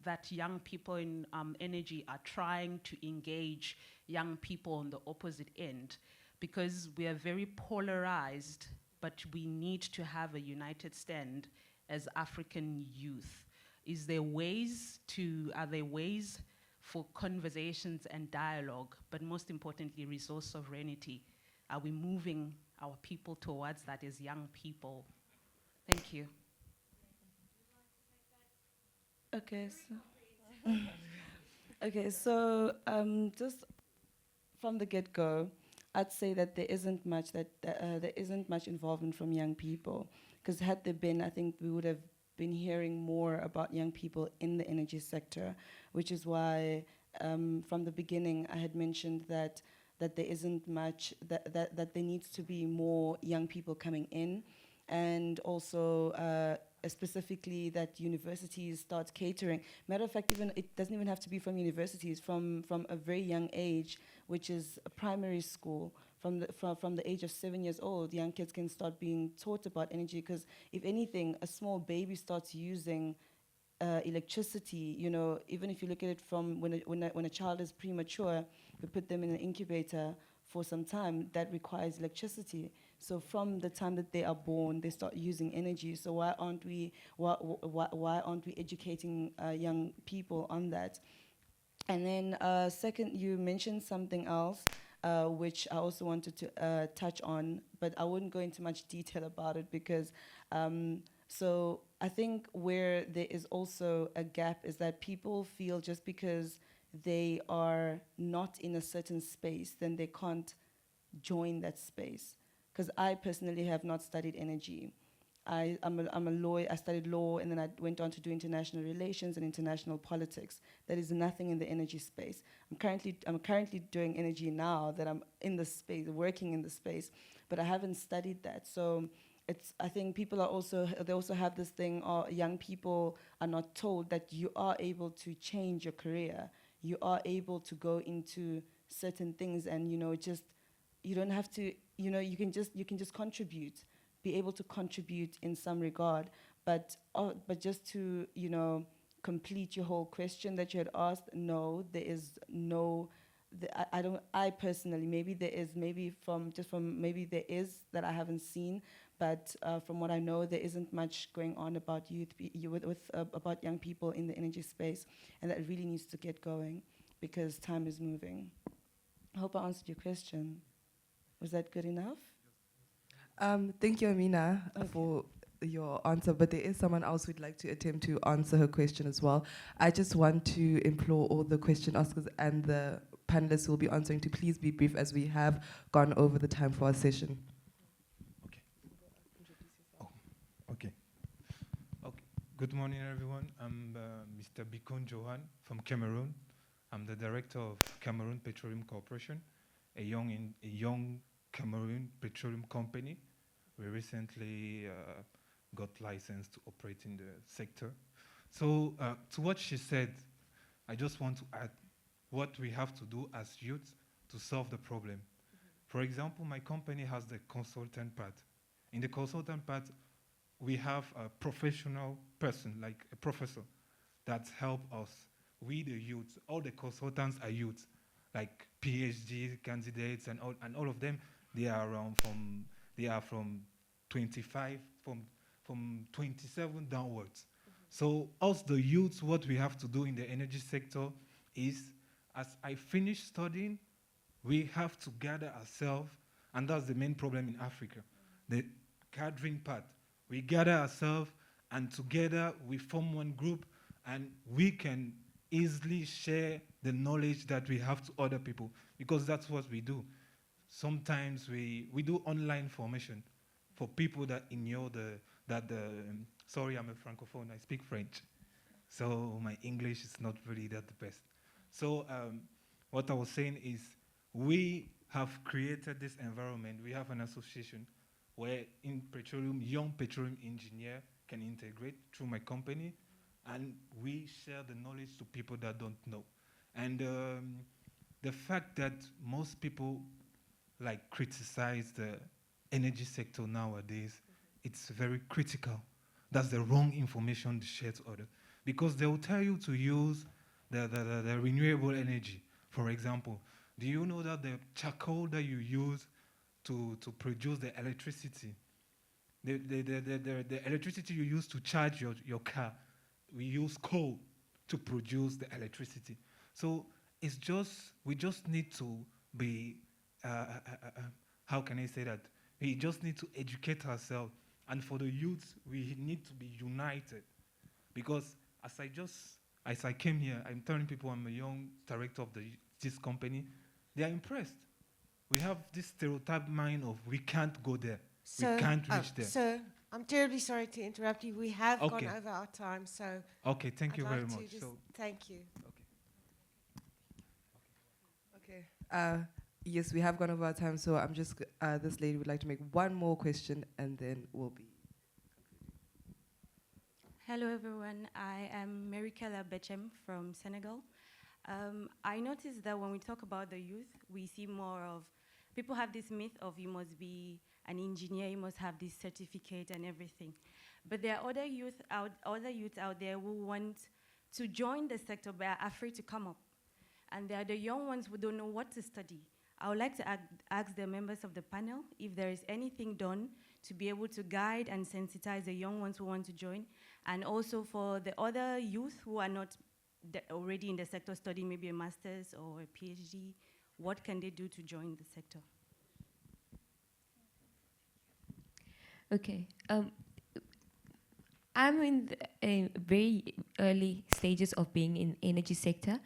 that young people in energy are trying to engage young people on the opposite end? Because we are very polarized, but we need to have a united stand as African youth. Are there ways for conversations and dialogue, but most importantly, resource sovereignty? Are we moving our people towards that as young people? Thank you. Okay, so okay, so just from the get-go, I'd say that there isn't much involvement from young people. Because had there been, I think we would have been hearing more about young people in the energy sector, which is why from the beginning I had mentioned that there isn't much, that there needs to be more young people coming in, and also specifically that universities start catering. Matter of fact, even it doesn't even have to be from universities, from a very young age, which is a primary school. From the age of 7 years old, young kids can start being taught about energy, because if anything, a small baby starts using electricity, you know, even if you look at it from when a child is premature, we put them in an incubator for some time, that requires electricity. So from the time that they are born, they start using energy. So why aren't we educating young people on that? And then second, you mentioned something else, which I also wanted to touch on, but I wouldn't go into much detail about it, because so I think where there is also a gap is that people feel just because they are not in a certain space, then they can't join that space. Because I personally have not studied energy. I'm a lawyer. I studied law, and then I went on to do international relations and international politics. That is nothing in the energy space. I'm currently doing energy now that I'm in the space, working in the space, but I haven't studied that. So I think people are they also have this thing, or young people are not told that you are able to change your career. You are able to go into certain things, and you don't have to, you can just contribute, be able to contribute in some regard. But just to, complete your whole question that you had asked, no, there is no, I personally, maybe there is, maybe there is that I haven't seen, but from what I know, there isn't much going on about about young people in the energy space, and that really needs to get going, because time is moving. I hope I answered your question. Was that good enough? Thank you, Amina, for your answer, but there is someone else who'd like to attempt to answer her question as well. I just want to implore all the question askers and the panelists who will be answering to please be brief, as we have gone over the time for our session. Okay. Okay. Good morning, everyone. I'm Mr. Bikon Johan from Cameroon. I'm the director of Cameroon Petroleum Corporation, a young Cameroon petroleum company. We recently got licensed to operate in the sector. So to what she said, I just want to add what we have to do as youth to solve the problem. For example, my company has the consultant part. In the consultant part, we have a professional person, like a professor, that help us. We, the youth, all the consultants are youth, like PhD candidates and all of them. They are from 25, from 27 downwards. So us, the youths, what we have to do in the energy sector is, as I finish studying, we have to gather ourselves, and that's the main problem in Africa, the gathering part. We gather ourselves, and together we form one group, and we can easily share the knowledge that we have to other people, because that's what we do. Sometimes we do online formation for people that sorry, I'm a francophone, I speak French, so my English is not really that the best. So what I was saying is, we have created this environment. We have an association where young petroleum engineer can integrate through my company, and we share the knowledge to people that don't know. And the fact that most people criticize the energy sector nowadays, it's very critical. That's the wrong information to share to others, because they will tell you to use the renewable energy. For example, do you know that the charcoal that you use to produce the electricity, the electricity you use to charge your car, we use coal to produce the electricity. So we just need to be, how can I say that? We just need to educate ourselves. And for the youth, we need to be united. Because as I came here, I'm telling people I'm a young director of this company. They are impressed. We have this stereotype mind of we can't go there. We can't reach there. So I'm terribly sorry to interrupt you. We have Okay. gone over our time, so Okay, thank I'd you like very to much. just So, thank you. Okay. Yes, we have gone over our time, so I'm just, this lady would like to make one more question, and then we'll be. Hello everyone, I am Merikela Bechem from Senegal. I noticed that when we talk about the youth, we see more of, people have this myth of you must be an engineer, you must have this certificate and everything. But there are other youths out there who want to join the sector but are afraid to come up. And there are the young ones who don't know what to study. I would like to ask the members of the panel if there is anything done to be able to guide and sensitize the young ones who want to join, and also for the other youth who are not already in the sector studying maybe a master's or a PhD, what can they do to join the sector? Okay. I'm in the very early stages of being in energy sector.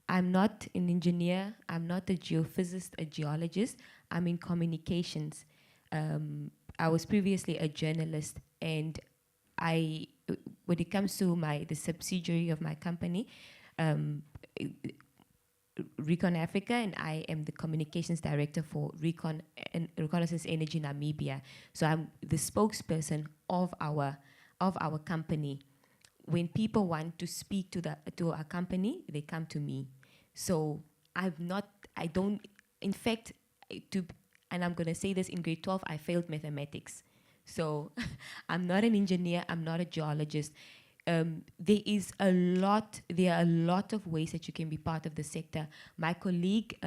I'm not an engineer, I'm not a geophysicist, a geologist, I'm in communications. I was previously a journalist, and when it comes to the subsidiary of my company, ReconAFRICA, and I am the communications director for Reconnaissance Energy Namibia. So I'm the spokesperson of our company. When people want to speak to our company, they come to me. So in fact, and I'm going to say this, in grade 12, I failed mathematics. So I'm not an engineer, I'm not a geologist. There are a lot of ways that you can be part of the sector. My colleague,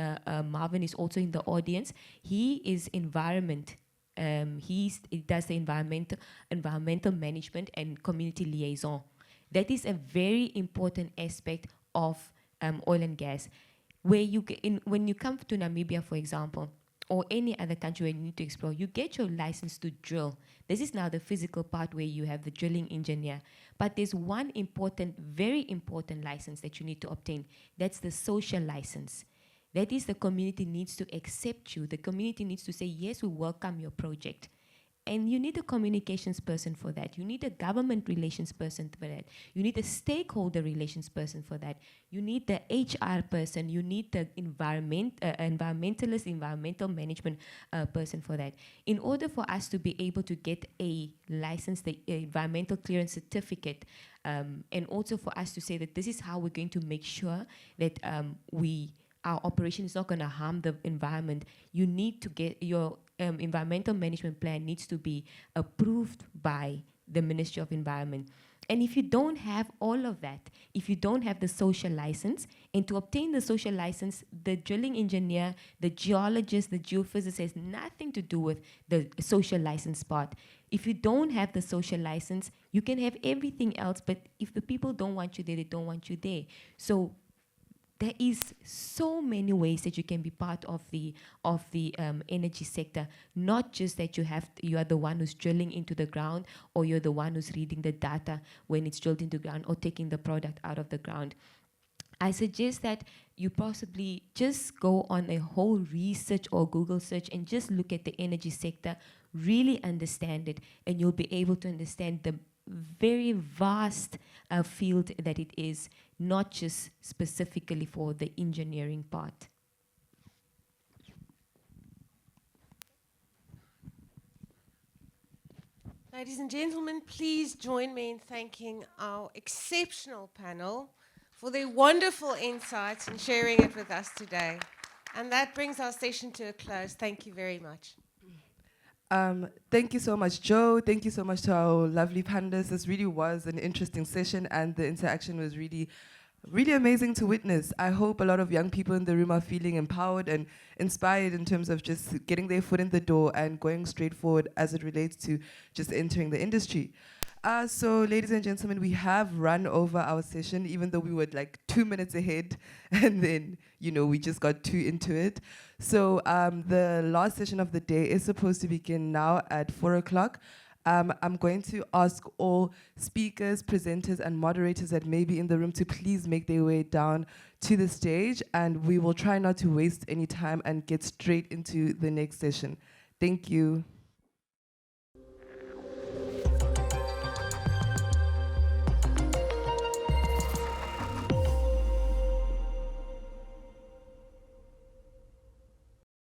Marvin, is also in the audience. He is environment. He does the environmental management and community liaison. That is a very important aspect of oil and gas. When you come to Namibia, for example, or any other country where you need to explore, you get your license to drill. This is now the physical part where you have the drilling engineer. But there's one very important license that you need to obtain. That's the social license. That is, the community needs to accept you. The community needs to say, yes, we welcome your project. And you need a communications person for that. You need a government relations person for that. You need a stakeholder relations person for that. You need the HR person. You need the environmentalist, environmental management person for that. In order for us to be able to get a license, the environmental clearance certificate, and also for us to say that this is how we're going to make sure that our operation is not going to harm the environment, you need to get your environmental management plan needs to be approved by the Ministry of Environment. And if you don't have all of that, if you don't have the social license, and to obtain the social license, the drilling engineer, the geologist, the geophysicist has nothing to do with the social license part. If you don't have the social license, you can have everything else, but if the people don't want you there, they don't want you there. So there is so many ways that you can be part of the energy sector. Not just that you are the one who's drilling into the ground, or you're the one who's reading the data when it's drilled into the ground, or taking the product out of the ground. I suggest that you possibly just go on a whole research or Google search and just look at the energy sector, really understand it, and you'll be able to understand the very vast field that it is, not just specifically for the engineering part. Ladies and gentlemen, please join me in thanking our exceptional panel for their wonderful insights and sharing it with us today. And that brings our session to a close. Thank you very much. Thank you so much, Joe. Thank you so much to our lovely panelists. This really was an interesting session, and the interaction was really amazing to witness. I hope a lot of young people in the room are feeling empowered and inspired in terms of just getting their foot in the door and going straight forward as it relates to just entering the industry. So, ladies and gentlemen, we have run over our session, even though we were like 2 minutes ahead, and then, we just got too into it. So, the last session of the day is supposed to begin now at 4 o'clock. I'm going to ask all speakers, presenters, and moderators that may be in the room to please make their way down to the stage, and we will try not to waste any time and get straight into the next session. Thank you.